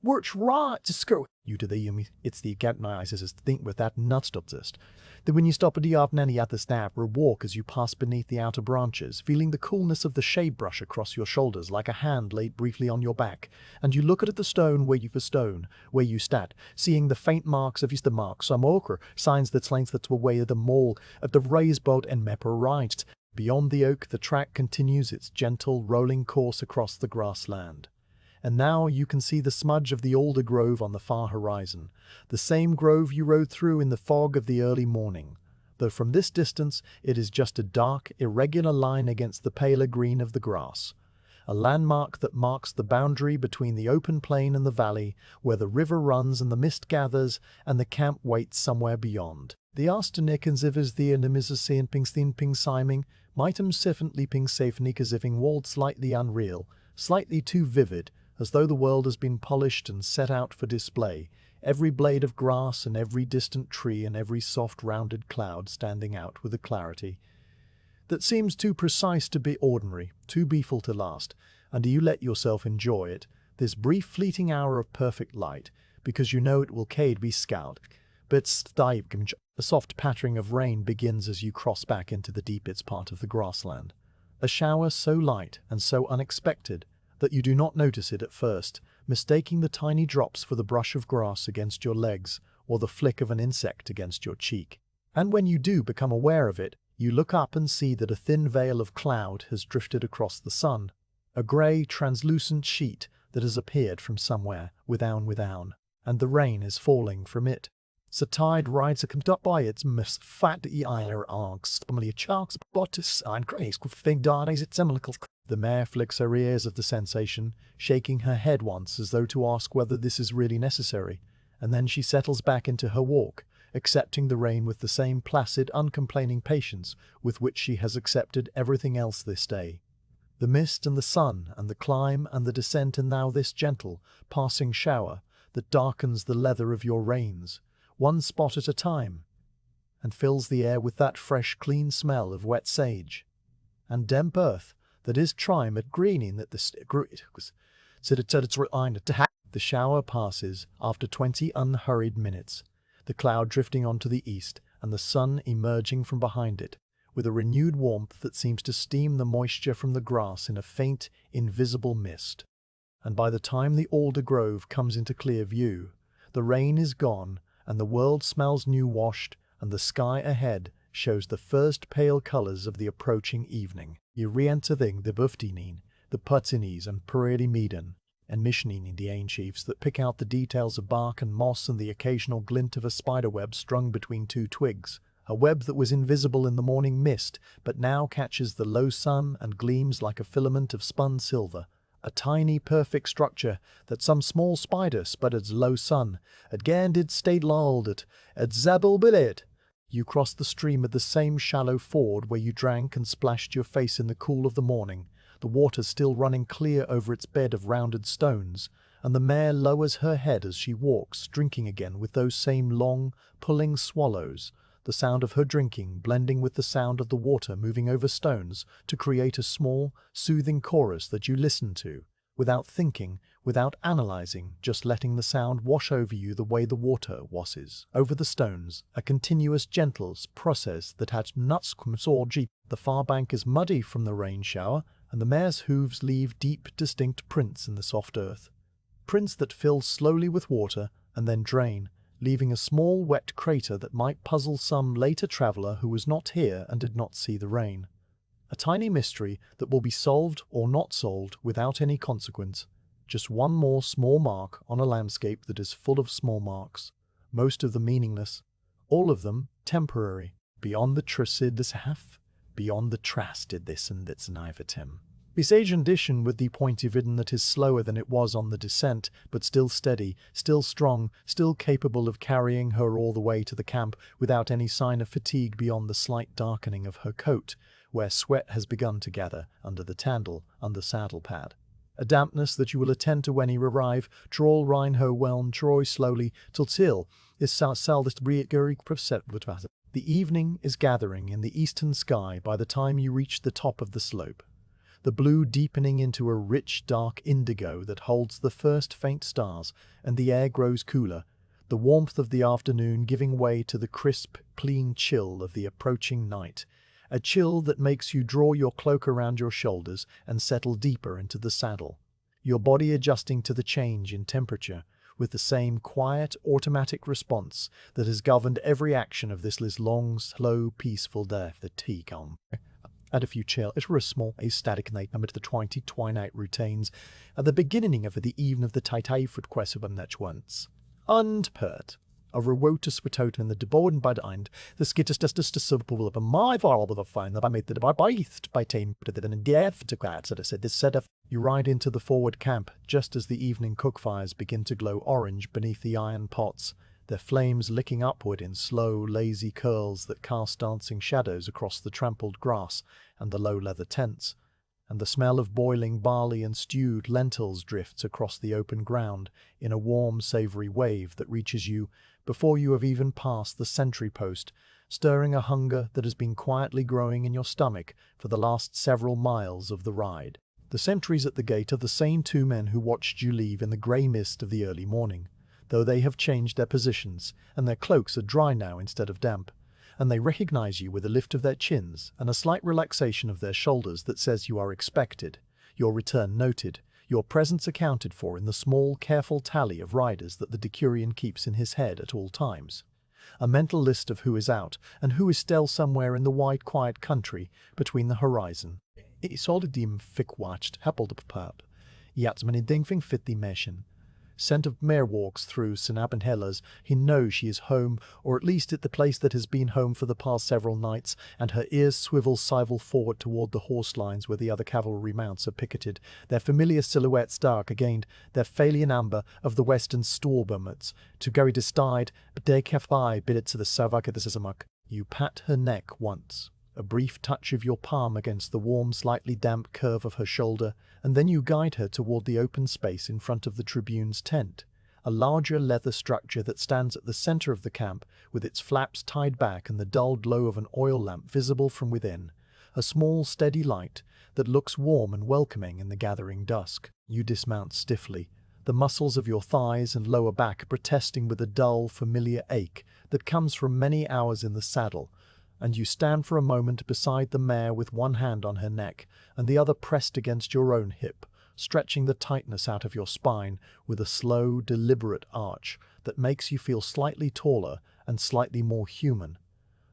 Works right to screw you to the yummy. It's the organizers as think with that nuts just. That when you stop at the afternoon at the snap or walk as you pass beneath the outer branches, feeling the coolness of the shade brush across your shoulders like a hand laid briefly on your back, and you look at the stone where you sat, seeing the faint marks of the marks, some ochre, signs that slains that were way of the mole, at the raised boat and mepper rides. Beyond the oak, the track continues its gentle, rolling course across the grassland. And now you can see the smudge of the alder grove on the far horizon, the same grove you rode through in the fog of the early morning, though from this distance it is just a dark, irregular line against the paler green of the grass, a landmark that marks the boundary between the open plain and the valley, where the river runs and the mist gathers and the camp waits somewhere beyond. The Asternikensivers the Enemisasean ping siming, mightum siffently ping safenikasiving walled slightly unreal, slightly too vivid, as though the world has been polished and set out for display, every blade of grass and every distant tree and every soft rounded cloud standing out with a clarity that seems too precise to be ordinary, too beautiful to last, and you let yourself enjoy it, this brief fleeting hour of perfect light, because you know it will be scout. But a soft pattering of rain begins as you cross back into the deepest part of the grassland, a shower so light and so unexpected that you do not notice it at first, mistaking the tiny drops for the brush of grass against your legs or the flick of an insect against your cheek. And when you do become aware of it, you look up and see that a thin veil of cloud has drifted across the sun, a grey, translucent sheet that has appeared from somewhere without, and the rain is falling from it. The tide rides come up by its most fat ear arcs, a chalks bottis and grace thing dies its semicles. The mare flicks her ears at the sensation, shaking her head once as though to ask whether this is really necessary, and then she settles back into her walk, accepting the rain with the same placid, uncomplaining patience with which she has accepted everything else this day. The mist and the sun and the climb and the descent, and now this gentle, passing shower that darkens the leather of your reins, one spot at a time, and fills the air with that fresh, clean smell of wet sage and damp earth that is trying at greening that the shower passes after 20 unhurried minutes, the cloud drifting onto the east and the sun emerging from behind it with a renewed warmth that seems to steam the moisture from the grass in a faint, invisible mist. And by the time the alder grove comes into clear view, the rain is gone and the world smells new-washed, and the sky ahead shows the first pale colors of the approaching evening. You re-enter the Buftinin, the Putsinis and Puridi Medan, and Mishnini the Ain-chiefs that pick out the details of bark and moss and the occasional glint of a spiderweb strung between two twigs, a web that was invisible in the morning mist but now catches the low sun and gleams like a filament of spun silver, A tiny perfect structure that some small spider sputtered low sun, again did stayed lulled at Zabilbilid. You crossed the stream at the same shallow ford where you drank and splashed your face in the cool of the morning, the water still running clear over its bed of rounded stones, and the mare lowers her head as she walks, drinking again with those same long, pulling swallows, the sound of her drinking blending with the sound of the water moving over stones to create a small, soothing chorus that you listen to, without thinking, without analyzing, just letting the sound wash over you the way the water washes over the stones, a continuous gentle process that has nuts jeep. The far bank is muddy from the rain shower, and the mare's hooves leave deep, distinct prints in the soft earth. Prints that fill slowly with water and then drain, leaving a small wet crater that might puzzle some later traveler who was not here and did not see the rain. A tiny mystery that will be solved or not solved without any consequence. Just one more small mark on a landscape that is full of small marks, most of them meaningless, all of them temporary. Beyond the trusted this half, beyond the trusted this and that's neither Tim. Besides addition with the point of vision that is slower than it was on the descent, but still steady, still strong, still capable of carrying her all the way to the camp without any sign of fatigue beyond the slight darkening of her coat, where sweat has begun to gather under the tandle, under saddle pad. A dampness that you will attend to when you arrive, troll rhine her whelm troy slowly, till is sal this The evening is gathering in the eastern sky by the time you reach the top of the slope. The blue deepening into a rich, dark indigo that holds the first faint stars, and the air grows cooler, the warmth of the afternoon giving way to the crisp, clean chill of the approaching night, a chill that makes you draw your cloak around your shoulders and settle deeper into the saddle, your body adjusting to the change in temperature, with the same quiet, automatic response that has governed every action of this long, slow, peaceful day. The tea calm. And if you chill, it were a small, a static night amid the twilight routines at the beginning of the even of the foot quest of that once. Unpert. A rewotus without in the deboden by the end, the skittis just a subpool of a my varl of a fine that I made the by tame put it in a death to glad, I said this set of you ride into the forward camp just as the evening cook fires begin to glow orange beneath the iron pots, their flames licking upward in slow, lazy curls that cast dancing shadows across the trampled grass and the low leather tents, and the smell of boiling barley and stewed lentils drifts across the open ground in a warm, savory wave that reaches you before you have even passed the sentry post, stirring a hunger that has been quietly growing in your stomach for the last several miles of the ride. The sentries at the gate are the same two men who watched you leave in the grey mist of the early morning, though they have changed their positions, and their cloaks are dry now instead of damp, and they recognize you with a lift of their chins and a slight relaxation of their shoulders that says you are expected, your return noted, your presence accounted for in the small, careful tally of riders that the Decurion keeps in his head at all times. A mental list of who is out and who is still somewhere in the wide, quiet country between the horizon. It's all the dim, thick watched, heppeld up pub. Yet many dingfing fit the mission. Scent of mare walks through Sinab and Hellas, he knows she is home, or at least at the place that has been home for the past several nights, and her ears swivel forward toward the horse lines where the other cavalry mounts are picketed, their familiar silhouettes dark again, their Phalian amber of the western Storbermuts, to go distide, but they cafi bid it to the Savaka this is a muck. You pat her neck once, a brief touch of your palm against the warm, slightly damp curve of her shoulder, and then you guide her toward the open space in front of the tribune's tent, a larger leather structure that stands at the center of the camp with its flaps tied back and the dull glow of an oil lamp visible from within, a small steady light that looks warm and welcoming in the gathering dusk. You dismount stiffly, the muscles of your thighs and lower back protesting with a dull, familiar ache that comes from many hours in the saddle, and you stand for a moment beside the mare with one hand on her neck and the other pressed against your own hip, stretching the tightness out of your spine with a slow, deliberate arch that makes you feel slightly taller and slightly more human.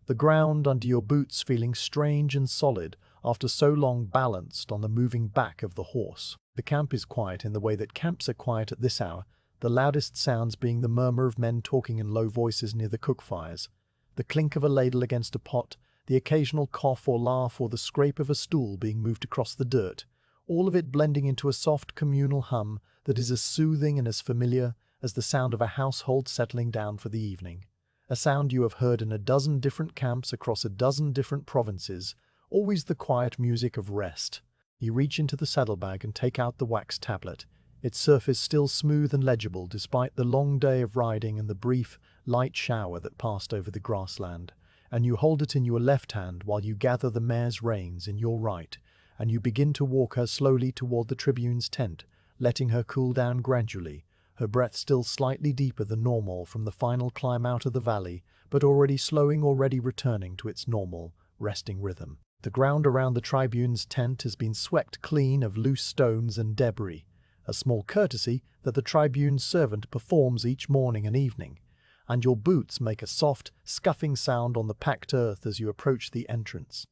The ground under your boots feeling strange and solid after so long balanced on the moving back of the horse. The camp is quiet in the way that camps are quiet at this hour, the loudest sounds being the murmur of men talking in low voices near the cook fires, the clink of a ladle against a pot, the occasional cough or laugh or the scrape of a stool being moved across the dirt, all of it blending into a soft communal hum that is as soothing and as familiar as the sound of a household settling down for the evening. A sound you have heard in a dozen different camps across a dozen different provinces, always the quiet music of rest. You reach into the saddlebag and take out the wax tablet, its surface still smooth and legible despite the long day of riding and the brief, light shower that passed over the grassland, and you hold it in your left hand while you gather the mare's reins in your right, and you begin to walk her slowly toward the tribune's tent, letting her cool down gradually, her breath still slightly deeper than normal from the final climb out of the valley, but already returning to its normal, resting rhythm. The ground around the tribune's tent has been swept clean of loose stones and debris, a small courtesy that the tribune's servant performs each morning and evening, and your boots make a soft, scuffing sound on the packed earth as you approach the entrance.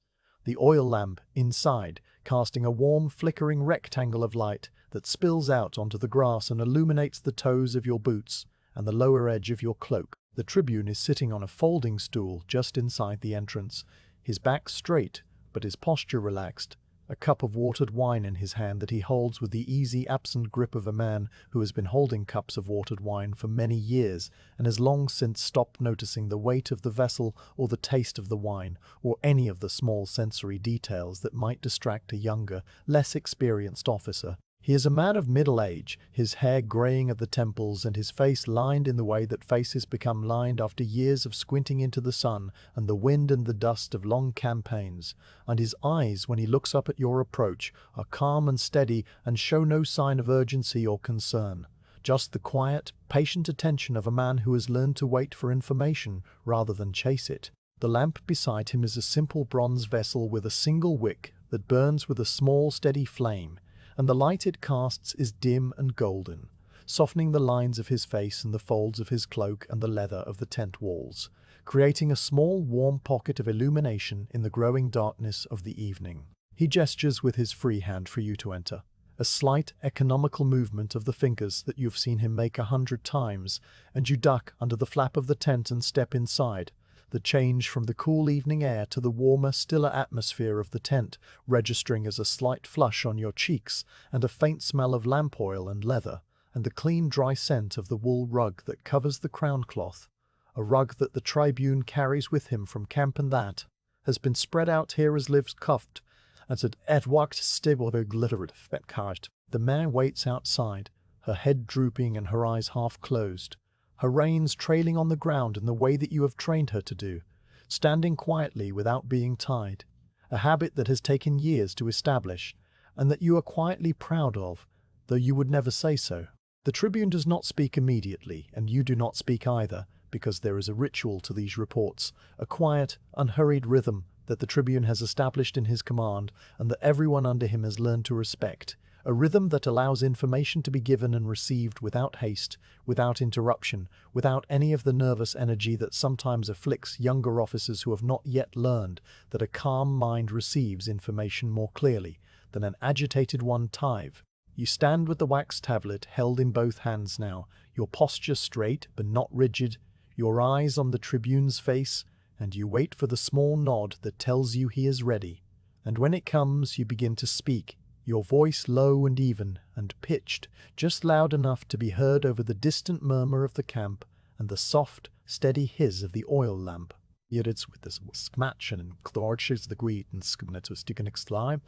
The oil lamp inside, casting a warm, flickering rectangle of light that spills out onto the grass and illuminates the toes of your boots and the lower edge of your cloak. The tribune is sitting on a folding stool just inside the entrance, his back straight, but his posture relaxed, a cup of watered wine in his hand that he holds with the easy, absent grip of a man who has been holding cups of watered wine for many years and has long since stopped noticing the weight of the vessel or the taste of the wine or any of the small sensory details that might distract a younger, less experienced officer. He is a man of middle age, his hair graying at the temples and his face lined in the way that faces become lined after years of squinting into the sun and the wind and the dust of long campaigns, and his eyes, when he looks up at your approach, are calm and steady and show no sign of urgency or concern. Just the quiet, patient attention of a man who has learned to wait for information rather than chase it. The lamp beside him is a simple bronze vessel with a single wick that burns with a small, steady flame, and the light it casts is dim and golden, softening the lines of his face and the folds of his cloak and the leather of the tent walls, creating a small, warm pocket of illumination in the growing darkness of the evening. He gestures with his free hand for you to enter, a slight, economical movement of the fingers that you've seen him make 100 times, and you duck under the flap of the tent and step inside, the change from the cool evening air to the warmer, stiller atmosphere of the tent registering as a slight flush on your cheeks and a faint smell of lamp oil and leather, and the clean, dry scent of the wool rug that covers the crown cloth, a rug that the tribune carries with him from camp and that has been spread out here as lives cuffed, and at walked stable glittered fat cart. The mare waits outside, her head drooping and her eyes half closed, her reins trailing on the ground in the way that you have trained her to do, standing quietly without being tied, a habit that has taken years to establish, and that you are quietly proud of, though you would never say so. The tribune does not speak immediately, and you do not speak either, because there is a ritual to these reports, a quiet, unhurried rhythm that the tribune has established in his command and that everyone under him has learned to respect, a rhythm that allows information to be given and received without haste, without interruption, without any of the nervous energy that sometimes afflicts younger officers who have not yet learned that a calm mind receives information more clearly than an agitated one tive. You stand with the wax tablet held in both hands now, your posture straight but not rigid, your eyes on the tribune's face, and you wait for the small nod that tells you he is ready. And when it comes, you begin to speak, your voice low and even and pitched, just loud enough to be heard over the distant murmur of the camp and the soft, steady hiss of the oil lamp. Yet it's with this smatch and clorches the greet and skugnetustic slime.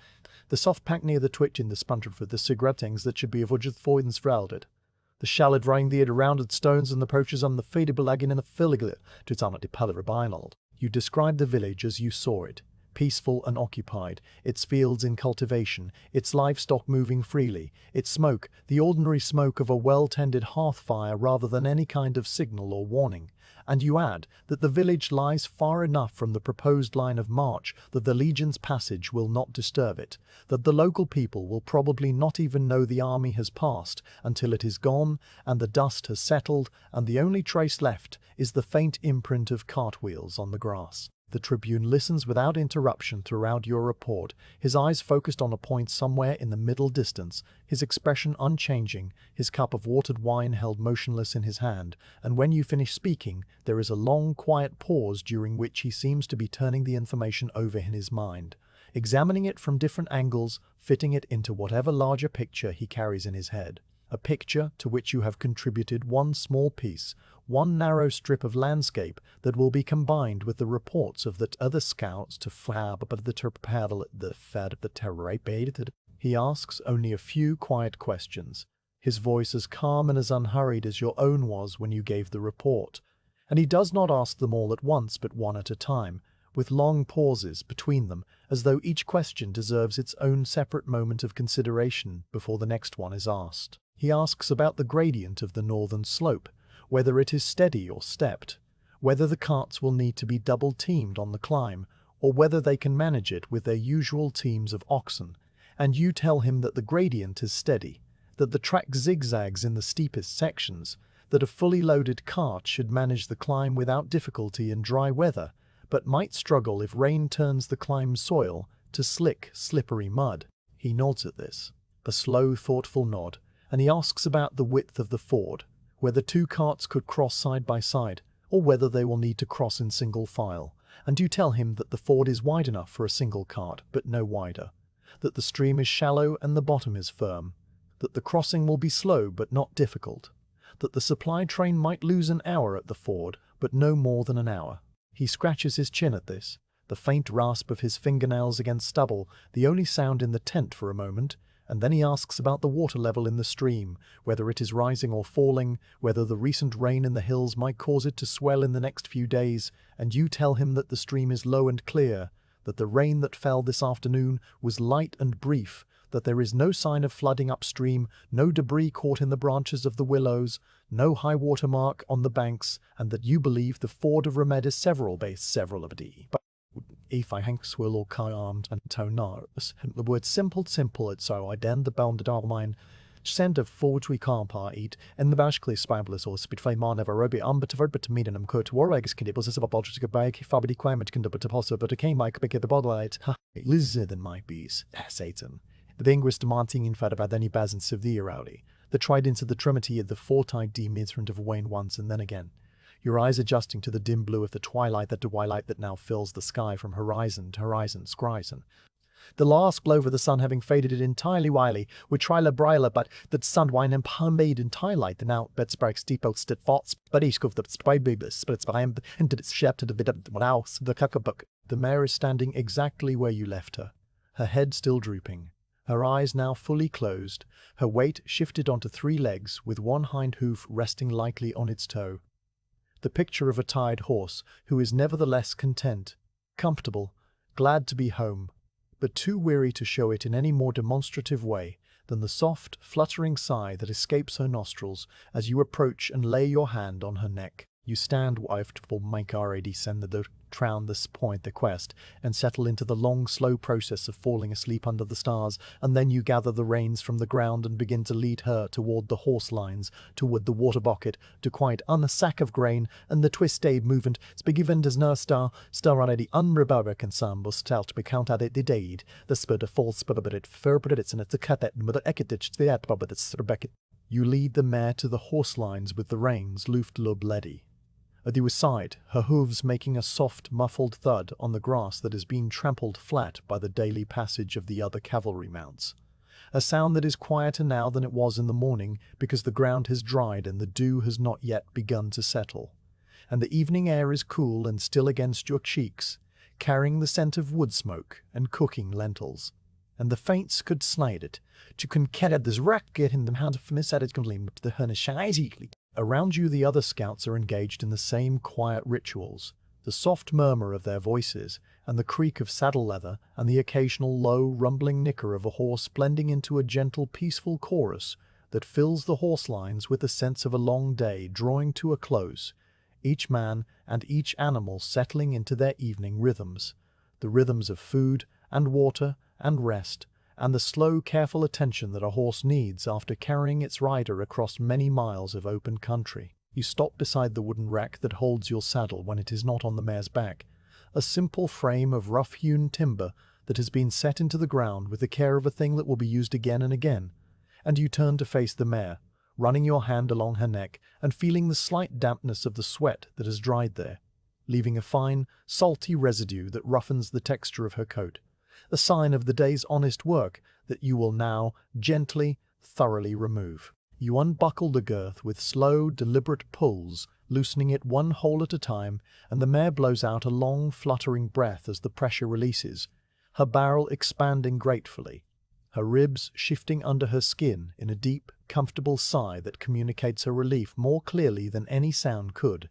The soft pack near the twitch in the spuntered for the cigarettings that should be avoided for and sprouted. The shallowed rain the rounded stones and the approaches on the feedable lagging in the filigate to its on the palerabinald. You describe the village as you saw it, peaceful and occupied, its fields in cultivation, its livestock moving freely, its smoke, the ordinary smoke of a well-tended hearth fire rather than any kind of signal or warning, and you add that the village lies far enough from the proposed line of march that the Legion's passage will not disturb it, that the local people will probably not even know the army has passed until it is gone and the dust has settled and the only trace left is the faint imprint of cartwheels on the grass. The tribune listens without interruption throughout your report, his eyes focused on a point somewhere in the middle distance, his expression unchanging, his cup of watered wine held motionless in his hand, and when you finish speaking, there is a long, quiet pause during which he seems to be turning the information over in his mind. examining it from different angles, fitting it into whatever larger picture he carries in his head. A picture to which you have contributed one small piece, one narrow strip of landscape that will be combined with the reports of the other scouts to fab of the terpedal the fed of the terrapated. He asks only a few quiet questions, his voice as calm and as unhurried as your own was when you gave the report. And he does not ask them all at once, but one at a time, with long pauses between them, as though each question deserves its own separate moment of consideration before the next one is asked. He asks about the gradient of the northern slope, whether it is steady or stepped, whether the carts will need to be double-teamed on the climb, or whether they can manage it with their usual teams of oxen, and you tell him that the gradient is steady, that the track zigzags in the steepest sections, that a fully loaded cart should manage the climb without difficulty in dry weather, but might struggle if rain turns the climb soil to slick, slippery mud. He nods at this, a slow, thoughtful nod, and he asks about the width of the ford, whether two carts could cross side by side, or whether they will need to cross in single file, and you tell him that the ford is wide enough for a single cart, but no wider, that the stream is shallow and the bottom is firm, that the crossing will be slow but not difficult, that the supply train might lose an hour at the ford, but no more than an hour. He scratches his chin at this, the faint rasp of his fingernails against stubble, the only sound in the tent for a moment, and then he asks about the water level in the stream, whether it is rising or falling, whether the recent rain in the hills might cause it to swell in the next few days, and you tell him that the stream is low and clear, that the rain that fell this afternoon was light and brief, that there is no sign of flooding upstream, no debris caught in the branches of the willows, no high water mark on the banks, and that you believe the ford of Remed is several of d. But if I hanks will or armed and tonars, the word simple, it's so I den the bounded all mine. Send of forge we can't eat, and the bashkly spibeless or spitfire man ever roby but to meet and coat war eggs kiddibles as a bodge to bag, fabity climate can do but to possible but a came like pick the bottle light. Ha, lizard than my bees, Satan. The English demanding in fat about any basins of the Irowli, that tried into the trimity of the four-tide demirant of Wayne once and then again, your eyes adjusting to the dim blue of the twilight that now fills the sky from horizon to horizon scrison. The last glow of the sun having faded it entirely wily, with trila bryla but that sunwine and pomade in twilight the now bedsparks deep out stit thoughts, but each of the spy biblis, but it's behind and did its shep to the bit of the house, the cuckabook. The mare is standing exactly where you left her head still drooping, her eyes now fully closed, her weight shifted onto 3 legs with one hind hoof resting lightly on its toe. The picture of a tired horse who is nevertheless content, comfortable, glad to be home, but too weary to show it in any more demonstrative way than the soft, fluttering sigh that escapes her nostrils as you approach and lay your hand on her neck. You stand wived for make already send the round this point the quest and settle into the long, slow process of falling asleep under the stars, and then you gather the reins from the ground and begin to lead her toward the horse lines, toward the water bucket, to quiet on a sack of grain, and the twist-aid movement begiven as no star already unrebellic and some was to be counted at the deed, the spur of false but it fur but it's in it to cut that but ekitich the at but it's Rebecca. You lead the mare to the horse lines with the reins luft lub leddy. At the side, her hooves making a soft, muffled thud on the grass that has been trampled flat by the daily passage of the other cavalry mounts. A sound that is quieter now than it was in the morning because the ground has dried and the dew has not yet begun to settle, and the evening air is cool and still against your cheeks, carrying the scent of wood smoke and cooking lentils. And the faints could snide it, to concat this rack get in the hand of miss added compliment to the hernish. Around you the other scouts are engaged in the same quiet rituals, the soft murmur of their voices, and the creak of saddle leather, and the occasional low, rumbling nicker of a horse blending into a gentle, peaceful chorus that fills the horse lines with the sense of a long day drawing to a close, each man and each animal settling into their evening rhythms, the rhythms of food and water and rest, and the slow, careful attention that a horse needs after carrying its rider across many miles of open country. You stop beside the wooden rack that holds your saddle when it is not on the mare's back, a simple frame of rough-hewn timber that has been set into the ground with the care of a thing that will be used again and again, and you turn to face the mare, running your hand along her neck and feeling the slight dampness of the sweat that has dried there, leaving a fine, salty residue that roughens the texture of her coat. a sign of the day's honest work that you will now gently, thoroughly remove. You unbuckle the girth with slow, deliberate pulls, loosening it one hole at a time, and the mare blows out a long, fluttering breath as the pressure releases, her barrel expanding gratefully, her ribs shifting under her skin in a deep, comfortable sigh that communicates her relief more clearly than any sound could,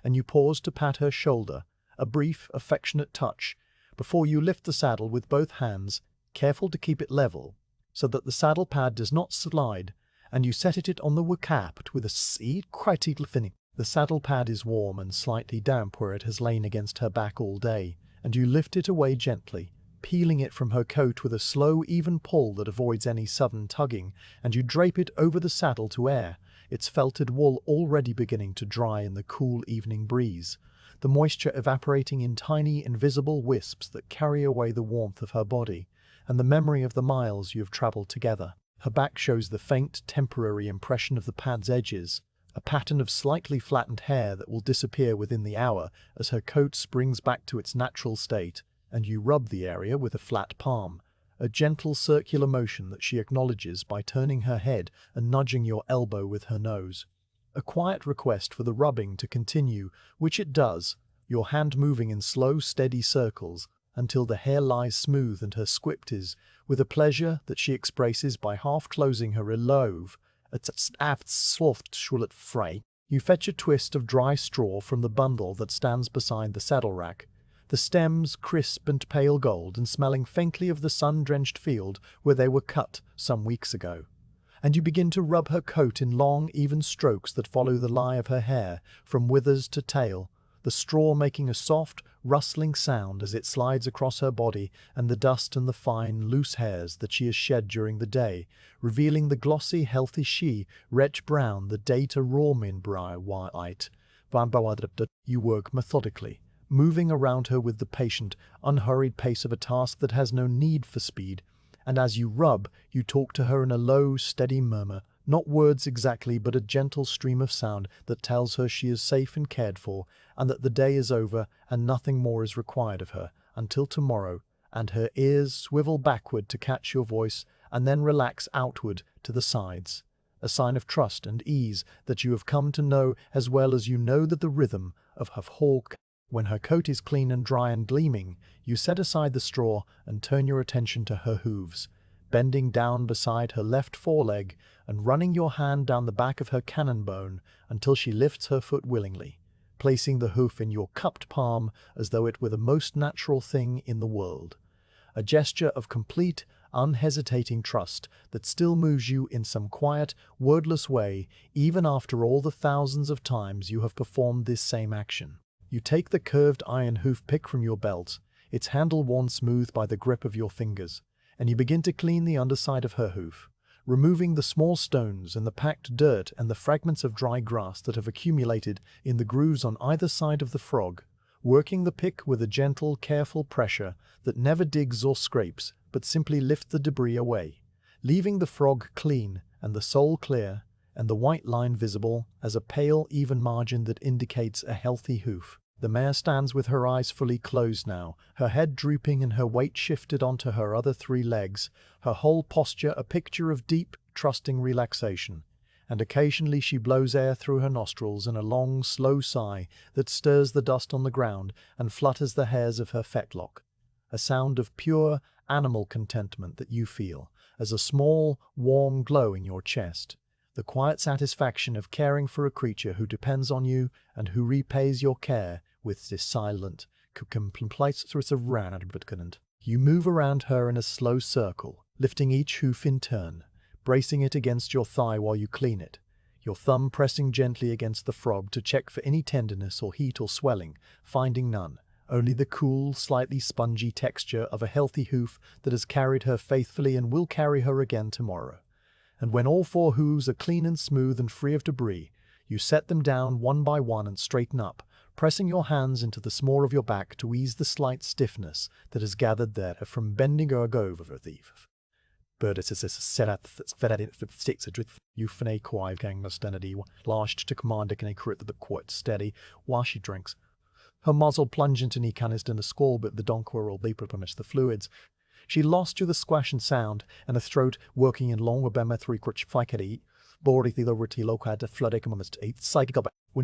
and you pause to pat her shoulder, a brief, affectionate touch, before you lift the saddle with both hands, careful to keep it level, so that the saddle pad does not slide, and you set it on the wacapped with a seed critical finning. The saddle pad is warm and slightly damp where it has lain against her back all day, and you lift it away gently, peeling it from her coat with a slow, even pull that avoids any sudden tugging, and you drape it over the saddle to air, its felted wool already beginning to dry in the cool evening breeze, the moisture evaporating in tiny, invisible wisps that carry away the warmth of her body, and the memory of the miles you have travelled together. Her back shows the faint, temporary impression of the pad's edges, a pattern of slightly flattened hair that will disappear within the hour as her coat springs back to its natural state, and you rub the area with a flat palm, a gentle circular motion that she acknowledges by turning her head and nudging your elbow with her nose. A quiet request for the rubbing to continue, which it does, your hand moving in slow, steady circles until the hair lies smooth and her squipt is, with a pleasure that she expresses by half closing her elove, soft shullet fray. You fetch a twist of dry straw from the bundle that stands beside the saddle rack, the stems crisp and pale gold and smelling faintly of the sun-drenched field where they were cut some weeks ago, and you begin to rub her coat in long, even strokes that follow the lie of her hair from withers to tail, the straw making a soft, rustling sound as it slides across her body and the dust and the fine, loose hairs that she has shed during the day, revealing the glossy, healthy she, wretch brown, the data raw min bri white. You work methodically, moving around her with the patient, unhurried pace of a task that has no need for speed, and as you rub, you talk to her in a low, steady murmur, not words exactly, but a gentle stream of sound that tells her she is safe and cared for, and that the day is over and nothing more is required of her until tomorrow, and her ears swivel backward to catch your voice and then relax outward to the sides, a sign of trust and ease that you have come to know as well as you know that the rhythm of her hawk. When her coat is clean and dry and gleaming, you set aside the straw and turn your attention to her hooves, bending down beside her left foreleg and running your hand down the back of her cannon bone until she lifts her foot willingly, placing the hoof in your cupped palm as though it were the most natural thing in the world. A gesture of complete, unhesitating trust that still moves you in some quiet, wordless way even after all the thousands of times you have performed this same action. You take the curved iron hoof pick from your belt, its handle worn smooth by the grip of your fingers, and you begin to clean the underside of her hoof, removing the small stones and the packed dirt and the fragments of dry grass that have accumulated in the grooves on either side of the frog, working the pick with a gentle, careful pressure that never digs or scrapes, but simply lifts the debris away, leaving the frog clean and the sole clear, and the white line visible as a pale, even margin that indicates a healthy hoof. The mare stands with her eyes fully closed now, her head drooping and her weight shifted onto her other three legs, her whole posture a picture of deep, trusting relaxation, and occasionally she blows air through her nostrils in a long, slow sigh that stirs the dust on the ground and flutters the hairs of her fetlock, a sound of pure, animal contentment that you feel, as a small, warm glow in your chest, the quiet satisfaction of caring for a creature who depends on you and who repays your care with this silent complaints. You move around her in a slow circle, lifting each hoof in turn, bracing it against your thigh while you clean it, your thumb pressing gently against the frog to check for any tenderness or heat or swelling, finding none, only the cool, slightly spongy texture of a healthy hoof that has carried her faithfully and will carry her again tomorrow. And when all four hooves are clean and smooth and free of debris, you set them down one by one and straighten up, pressing your hands into the small of your back to ease the slight stiffness that has gathered there from bending over the you finay quiet gang mustanity, lashed to command can crit the quite steady while she drinks. Her muzzle plunged into knee canister in the skull, but the donk will be permits the fluids. She lost you the squash and sound, and a throat working in long webema three-crutch fikeri. When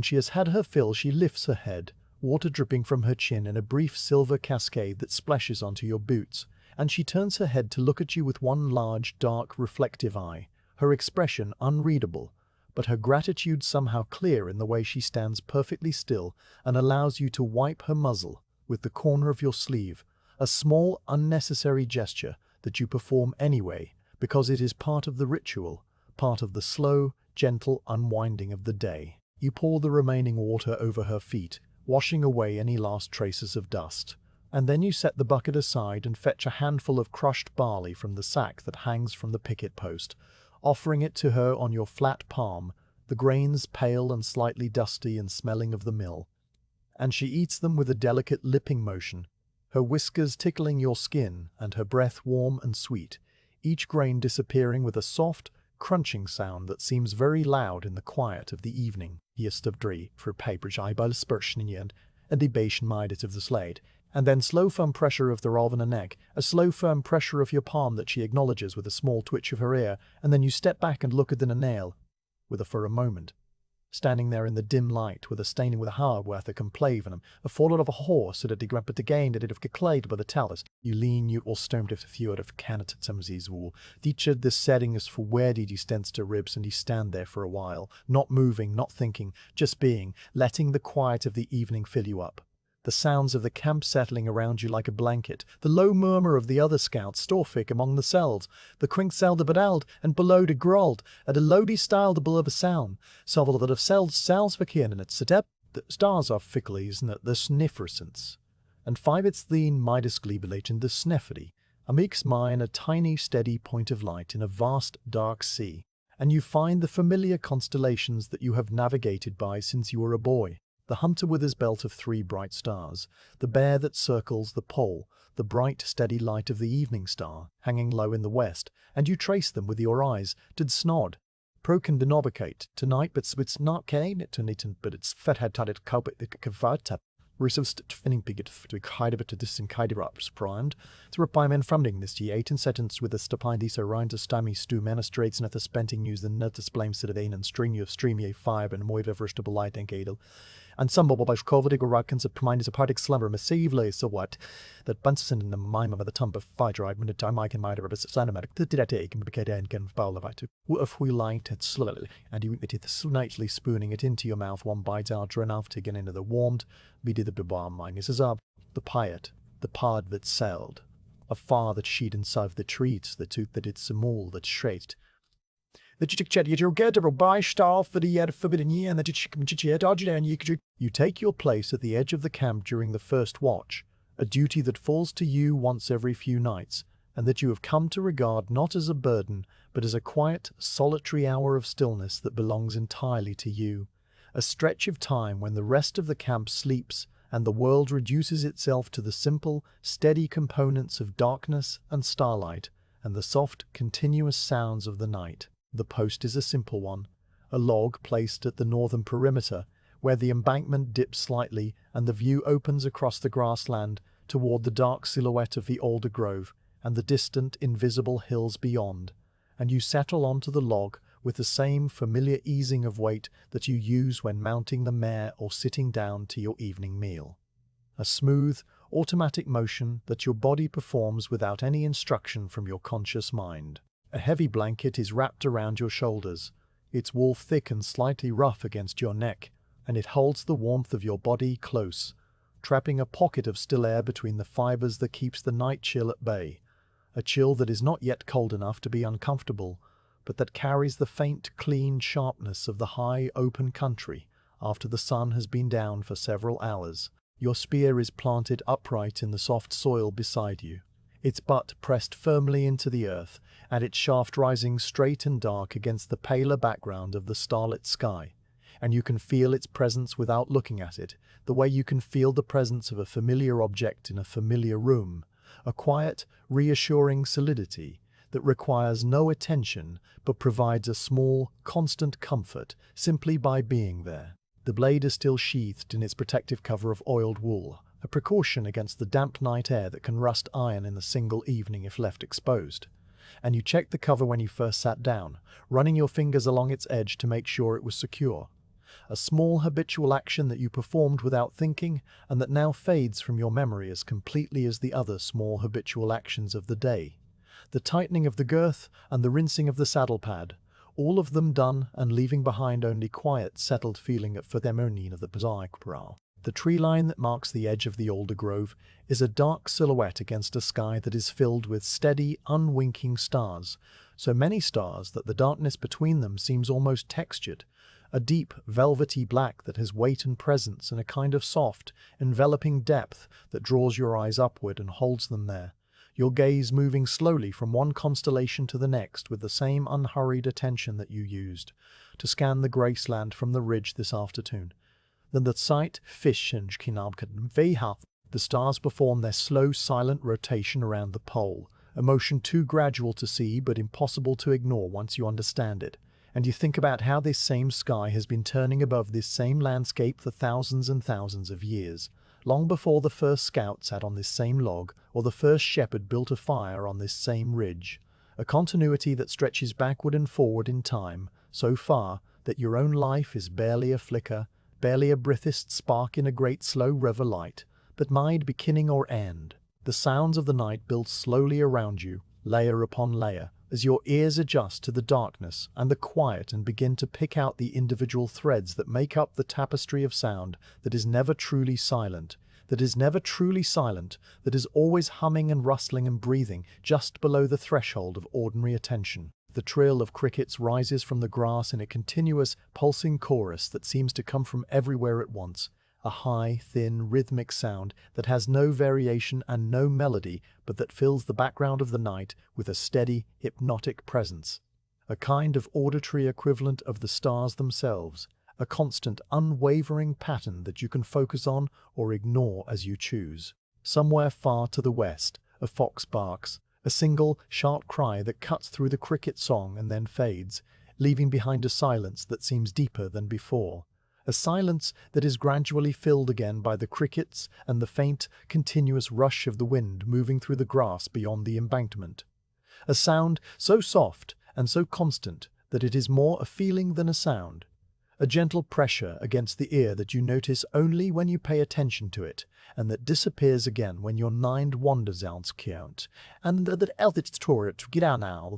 she has had her fill, she lifts her head, water dripping from her chin in a brief silver cascade that splashes onto your boots, and she turns her head to look at you with one large, dark, reflective eye, her expression unreadable, but her gratitude somehow clear in the way she stands perfectly still and allows you to wipe her muzzle with the corner of your sleeve, a small, unnecessary gesture that you perform anyway because it is part of the ritual, part of the slow, gentle unwinding of the day. You pour the remaining water over her feet, washing away any last traces of dust, and then you set the bucket aside and fetch a handful of crushed barley from the sack that hangs from the picket post, offering it to her on your flat palm, the grains pale and slightly dusty and smelling of the mill. And she eats them with a delicate lipping motion, her whiskers tickling your skin and her breath warm and sweet, each grain disappearing with a soft, crunching sound that seems very loud in the quiet of the evening. For papers and debation minded of the slate, and then slow firm pressure of the Ravana neck, a slow firm pressure of your palm that she acknowledges with a small twitch of her ear, and then you step back and look at the nail, with her for a moment. Standing there in the dim light, with a staining with a hard worth a complavenum, a fallen of a horse at a degrempet again that it of geclaid by the talus, you lean you all stommed if the fjord of canatatamsies wool. Teacher, this setting is for where did you stands to ribs, and you stand there for a while, not moving, not thinking, just being, letting the quiet of the evening fill you up. The sounds of the camp settling around you like a blanket, the low murmur of the other scouts, Storfik among the cells, the quink selde bedeld, and below de grold, at a lodi style de below a sound, several that have cells verkehren in it, sedep, the stars are ficklies and the sniffersence. And five its theen midas glebelage in the sneffery, a mix mine a tiny steady point of light in a vast dark sea, and you find the familiar constellations that you have navigated by since you were a boy. The hunter with his belt of 3 bright stars, the bear that circles the pole, the bright, steady light of the evening star, hanging low in the west, and you trace them with your eyes, did snod. Proken denobicate, tonight, but it's not kane, but it's fed had tadit cowbit the kavata. Resist finning bigot to hide a bit to this and kide ups primed. To reply men frumding this ye 8 sentence with a stapine these around to stammy stew manastrates and at the spenting news the nut disblame citadane and string you of stream ye 5 and moive vegetable light and gadel. And some bubble by covered rackins of mind is a partic slumber massively so what that bunsen in the mime of the tump of fighter I when the time I can mind of a cinematic to did I take and became and can foul of it. What if we light it slowly and you eat it nightly spooning it into your mouth one bite after enough to get into the warmed be did the bebar mine is up the piet the pod that sailed a far that sheet inside the treats the tooth that it's a mole that shraked. You take your place at the edge of the camp during the first watch, a duty that falls to you once every few nights, and that you have come to regard not as a burden, but as a quiet, solitary hour of stillness that belongs entirely to you, a stretch of time when the rest of the camp sleeps and the world reduces itself to the simple, steady components of darkness and starlight and the soft, continuous sounds of the night. The post is a simple one, a log placed at the northern perimeter, where the embankment dips slightly and the view opens across the grassland toward the dark silhouette of the alder grove and the distant, invisible hills beyond, and you settle onto the log with the same familiar easing of weight that you use when mounting the mare or sitting down to your evening meal. A smooth, automatic motion that your body performs without any instruction from your conscious mind. A heavy blanket is wrapped around your shoulders, its wool thick and slightly rough against your neck, and it holds the warmth of your body close, trapping a pocket of still air between the fibers that keeps the night chill at bay, a chill that is not yet cold enough to be uncomfortable, but that carries the faint, clean sharpness of the high, open country after the sun has been down for several hours. Your spear is planted upright in the soft soil beside you, its butt pressed firmly into the earth, and its shaft rising straight and dark against the paler background of the starlit sky, and you can feel its presence without looking at it, the way you can feel the presence of a familiar object in a familiar room, a quiet, reassuring solidity that requires no attention but provides a small, constant comfort simply by being there. The blade is still sheathed in its protective cover of oiled wool, a precaution against the damp night air that can rust iron in a single evening if left exposed. And you checked the cover when you first sat down, running your fingers along its edge to make sure it was secure. A small habitual action that you performed without thinking and that now fades from your memory as completely as the other small habitual actions of the day. The tightening of the girth and the rinsing of the saddle pad, all of them done and leaving behind only quiet, settled feeling for them only of the bizarre brow. The tree line that marks the edge of the alder grove is a dark silhouette against a sky that is filled with steady, unwinking stars, so many stars that the darkness between them seems almost textured, a deep, velvety black that has weight and presence and a kind of soft, enveloping depth that draws your eyes upward and holds them there, your gaze moving slowly from one constellation to the next with the same unhurried attention that you used to scan the graceland from the ridge this afternoon. Then the sight, fish and the stars perform their slow, silent rotation around the pole, a motion too gradual to see but impossible to ignore once you understand it. And you think about how this same sky has been turning above this same landscape for thousands and thousands of years, long before the first scout sat on this same log or the first shepherd built a fire on this same ridge, a continuity that stretches backward and forward in time, so far that your own life is barely a flicker, barely a briefest spark in a great slow river light, but might beginning or end. The sounds of the night build slowly around you, layer upon layer, as your ears adjust to the darkness and the quiet and begin to pick out the individual threads that make up the tapestry of sound that is never truly silent, that is always humming and rustling and breathing just below the threshold of ordinary attention. The trill of crickets rises from the grass in a continuous, pulsing chorus that seems to come from everywhere at once, a high, thin, rhythmic sound that has no variation and no melody, but that fills the background of the night with a steady, hypnotic presence. A kind of auditory equivalent of the stars themselves, a constant, unwavering pattern that you can focus on or ignore as you choose. Somewhere far to the west, a fox barks, a single, sharp cry that cuts through the cricket song and then fades, leaving behind a silence that seems deeper than before. A silence that is gradually filled again by the crickets and the faint, continuous rush of the wind moving through the grass beyond the embankment. A sound so soft and so constant that it is more a feeling than a sound. A gentle pressure against the ear that you notice only when you pay attention to it, and that disappears again when your mind wanders out, and that it's to get out now,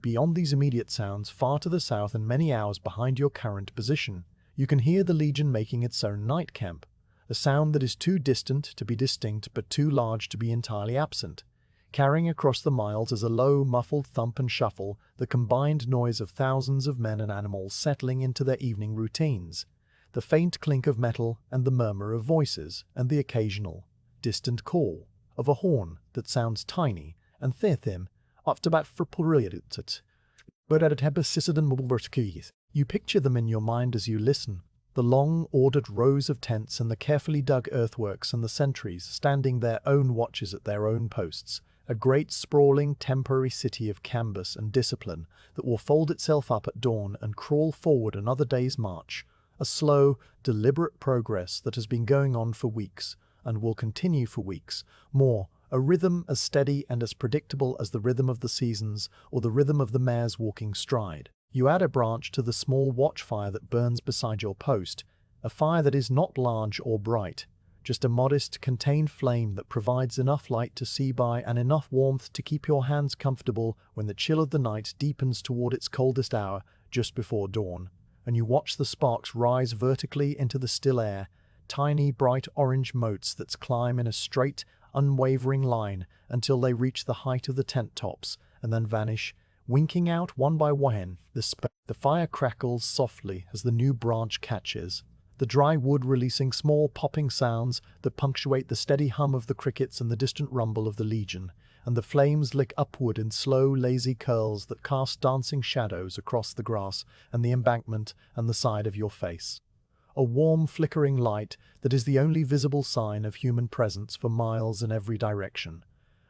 beyond these immediate sounds, far to the south and many hours behind your current position. You can hear the Legion making its own night camp, a sound that is too distant to be distinct but too large to be entirely absent, carrying across the miles as a low, muffled thump and shuffle the combined noise of thousands of men and animals settling into their evening routines, the faint clink of metal and the murmur of voices and the occasional, distant call of a horn that sounds tiny and thin, after about for but at a you picture them in your mind as you listen, the long, ordered rows of tents and the carefully dug earthworks and the sentries standing their own watches at their own posts, a great sprawling temporary city of canvas and discipline that will fold itself up at dawn and crawl forward another day's march, a slow, deliberate progress that has been going on for weeks and will continue for weeks, more, a rhythm as steady and as predictable as the rhythm of the seasons or the rhythm of the mare's walking stride. You add a branch to the small watchfire that burns beside your post, a fire that is not large or bright, just a modest, contained flame that provides enough light to see by and enough warmth to keep your hands comfortable when the chill of the night deepens toward its coldest hour just before dawn, and you watch the sparks rise vertically into the still air, tiny, bright orange motes that climb in a straight, unwavering line until they reach the height of the tent tops and then vanish, winking out one by one. The fire crackles softly as the new branch catches, the dry wood releasing small popping sounds that punctuate the steady hum of the crickets and the distant rumble of the Legion, and the flames lick upward in slow, lazy curls that cast dancing shadows across the grass and the embankment and the side of your face. A warm, flickering light that is the only visible sign of human presence for miles in every direction.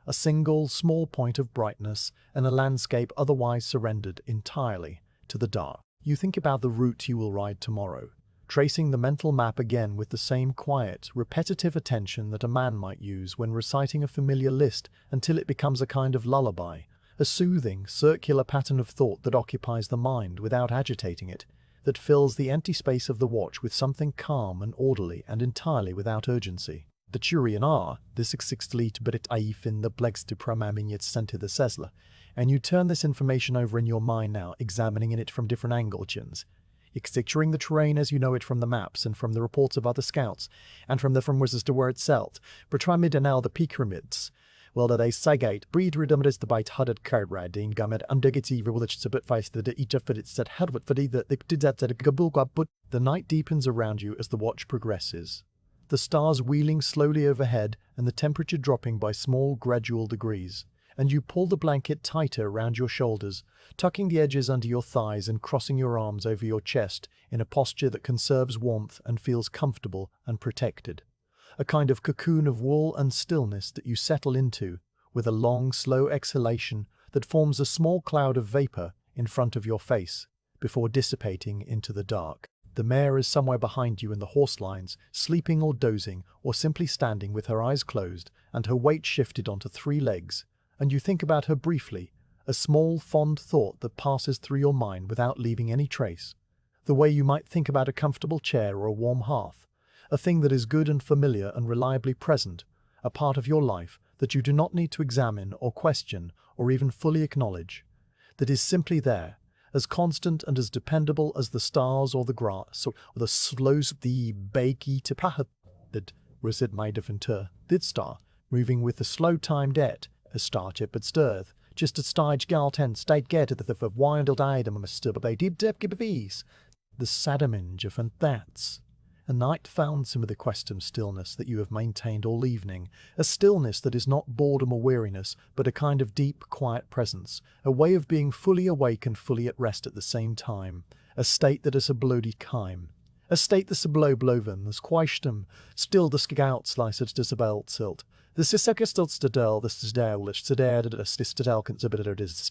A single, small point of brightness and a landscape otherwise surrendered entirely to the dark. You think about the route you will ride tomorrow, tracing the mental map again with the same quiet, repetitive attention that a man might use when reciting a familiar list until it becomes a kind of lullaby, a soothing, circular pattern of thought that occupies the mind without agitating it, that fills the empty space of the watch with something calm and orderly and entirely without urgency. The Turian are, this exixtly to bit aif in the plex to pramaminit sente the sesla, and you turn this information over in your mind now, examining it from different angles, picturing the terrain as you know it from the maps and from the reports of other scouts, and from wizards to where itself, Bertramid and the pyramids. Well, that I sagate, breed redumdus the bite hudded card riding gummet undegity village to bit face the each of it said hadwit for the did that gabulga, but the night deepens around you as the watch progresses. The stars wheeling slowly overhead and the temperature dropping by small gradual degrees, and you pull the blanket tighter around your shoulders, tucking the edges under your thighs and crossing your arms over your chest in a posture that conserves warmth and feels comfortable and protected. A kind of cocoon of wool and stillness that you settle into with a long, slow exhalation that forms a small cloud of vapor in front of your face before dissipating into the dark. The mare is somewhere behind you in the horse lines, sleeping or dozing or simply standing with her eyes closed and her weight shifted onto 3 legs, and you think about her briefly, a small, fond thought that passes through your mind without leaving any trace, the way you might think about a comfortable chair or a warm hearth, a thing that is good and familiar and reliably present, a part of your life that you do not need to examine or question or even fully acknowledge, that is simply there, as constant and as dependable as the stars or the grass or the slows the bakey to plahat that was it made of inter did star, moving with the slow time debt, a starship at stirth, just a stage galten state get at the windled item must but they did give peace, the sadaminge of and that's. A night found some of the questum stillness that you have maintained all evening, a stillness that is not boredom or weariness, but a kind of deep, quiet presence, a way of being fully awake and fully at rest at the same time, a state that is a bloody kime, a state that is a bloven, as quaishtum, still the scout slices disabelt silt, the sisakistil stadel, the stadelish stadad, the stadel considered is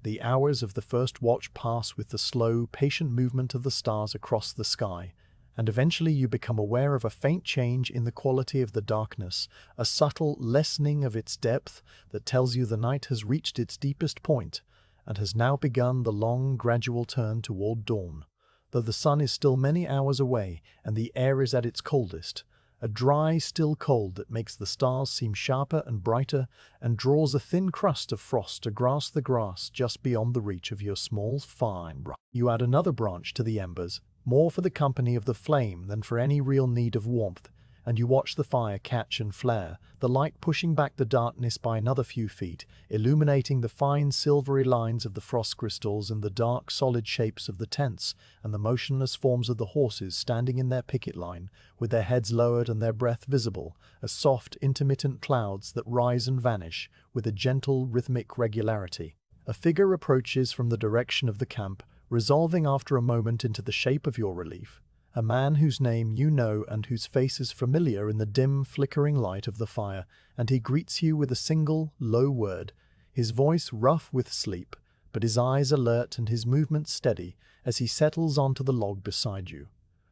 the hours of the first watch pass with the slow, patient movement of the stars across the sky, and eventually you become aware of a faint change in the quality of the darkness, a subtle lessening of its depth that tells you the night has reached its deepest point and has now begun the long, gradual turn toward dawn, though the sun is still many hours away and the air is at its coldest, a dry, still cold that makes the stars seem sharper and brighter and draws a thin crust of frost to grasp the grass just beyond the reach of your small, fine brush. You add another branch to the embers, more for the company of the flame than for any real need of warmth, and you watch the fire catch and flare, the light pushing back the darkness by another few feet, illuminating the fine silvery lines of the frost crystals and the dark solid shapes of the tents and the motionless forms of the horses standing in their picket line, with their heads lowered and their breath visible, as soft intermittent clouds that rise and vanish with a gentle rhythmic regularity. A figure approaches from the direction of the camp, resolving after a moment into the shape of your relief, a man whose name you know and whose face is familiar in the dim, flickering light of the fire, and he greets you with a single, low word, his voice rough with sleep, but his eyes alert and his movements steady as he settles onto the log beside you,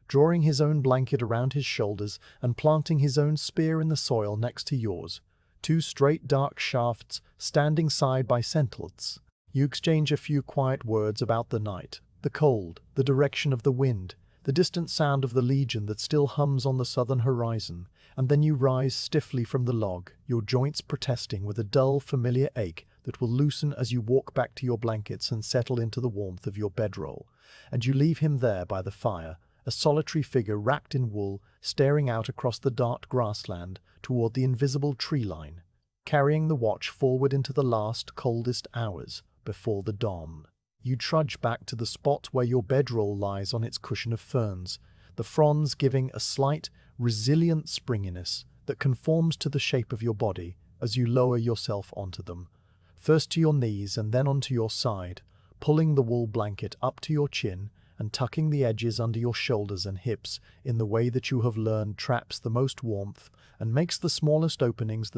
drawing his own blanket around his shoulders and planting his own spear in the soil next to yours, 2 straight dark shafts standing side by sentinels. You exchange a few quiet words about the night, the cold, the direction of the wind, the distant sound of the legion that still hums on the southern horizon, and then you rise stiffly from the log, your joints protesting with a dull, familiar ache that will loosen as you walk back to your blankets and settle into the warmth of your bedroll, and you leave him there by the fire, a solitary figure wrapped in wool, staring out across the dark grassland toward the invisible tree line, carrying the watch forward into the last, coldest hours before the dawn. You trudge back to the spot where your bedroll lies on its cushion of ferns, the fronds giving a slight, resilient springiness that conforms to the shape of your body as you lower yourself onto them, first to your knees and then onto your side, pulling the wool blanket up to your chin and tucking the edges under your shoulders and hips in the way that you have learned traps the most warmth and makes the smallest openings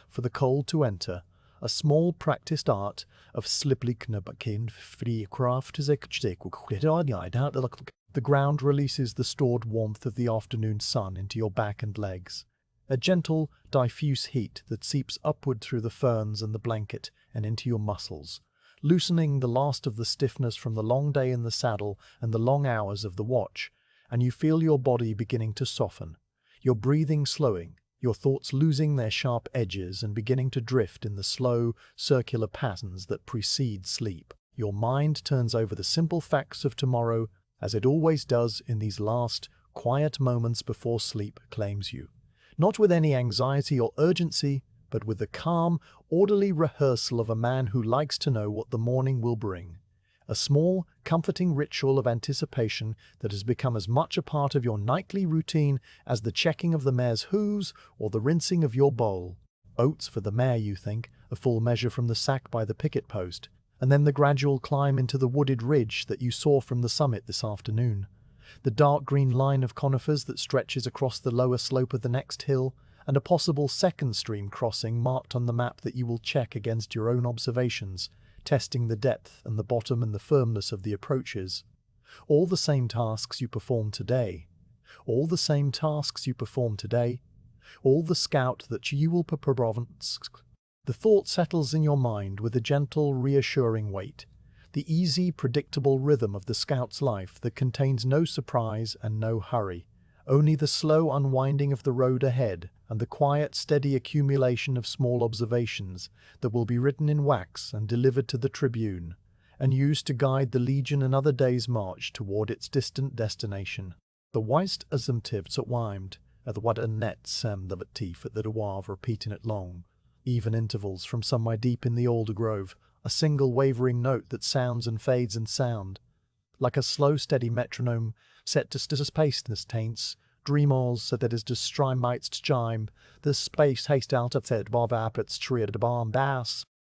for the cold to enter, a small practiced art of sliply knubbakin free craft The ground releases the stored warmth of the afternoon sun into your back and legs. A gentle, diffuse heat that seeps upward through the ferns and the blanket and into your muscles, loosening the last of the stiffness from the long day in the saddle and the long hours of the watch, and you feel your body beginning to soften, your breathing slowing, your thoughts losing their sharp edges and beginning to drift in the slow, circular patterns that precede sleep. Your mind turns over the simple facts of tomorrow, as it always does in these last, quiet moments before sleep claims you. Not with any anxiety or urgency, but with the calm, orderly rehearsal of a man who likes to know what the morning will bring. A small, comforting ritual of anticipation that has become as much a part of your nightly routine as the checking of the mare's hooves or the rinsing of your bowl. Oats for the mare, you think, a full measure from the sack by the picket post, and then the gradual climb into the wooded ridge that you saw from the summit this afternoon. The dark green line of conifers that stretches across the lower slope of the next hill, and a possible second stream crossing marked on the map that you will check against your own observations, testing the depth and the bottom and the firmness of the approaches. All the same tasks you perform today. All the same tasks you perform today. All the scout that you will Province. The thought settles in your mind with a gentle, reassuring weight. The easy, predictable rhythm of the scout's life that contains no surprise and no hurry, only the slow unwinding of the road ahead and the quiet, steady accumulation of small observations that will be written in wax and delivered to the Tribune, and used to guide the Legion another day's march toward its distant destination. The weist assumptive wimed, at what a net sem the teeth at the dewav repeating it long, even intervals from somewhere deep in the alder grove, a single wavering note that sounds and fades in sound, like a slow steady metronome set to spaceness taints, dreamals so that is just strimites chime, the space haste out of that bob appets tria de bomb bass.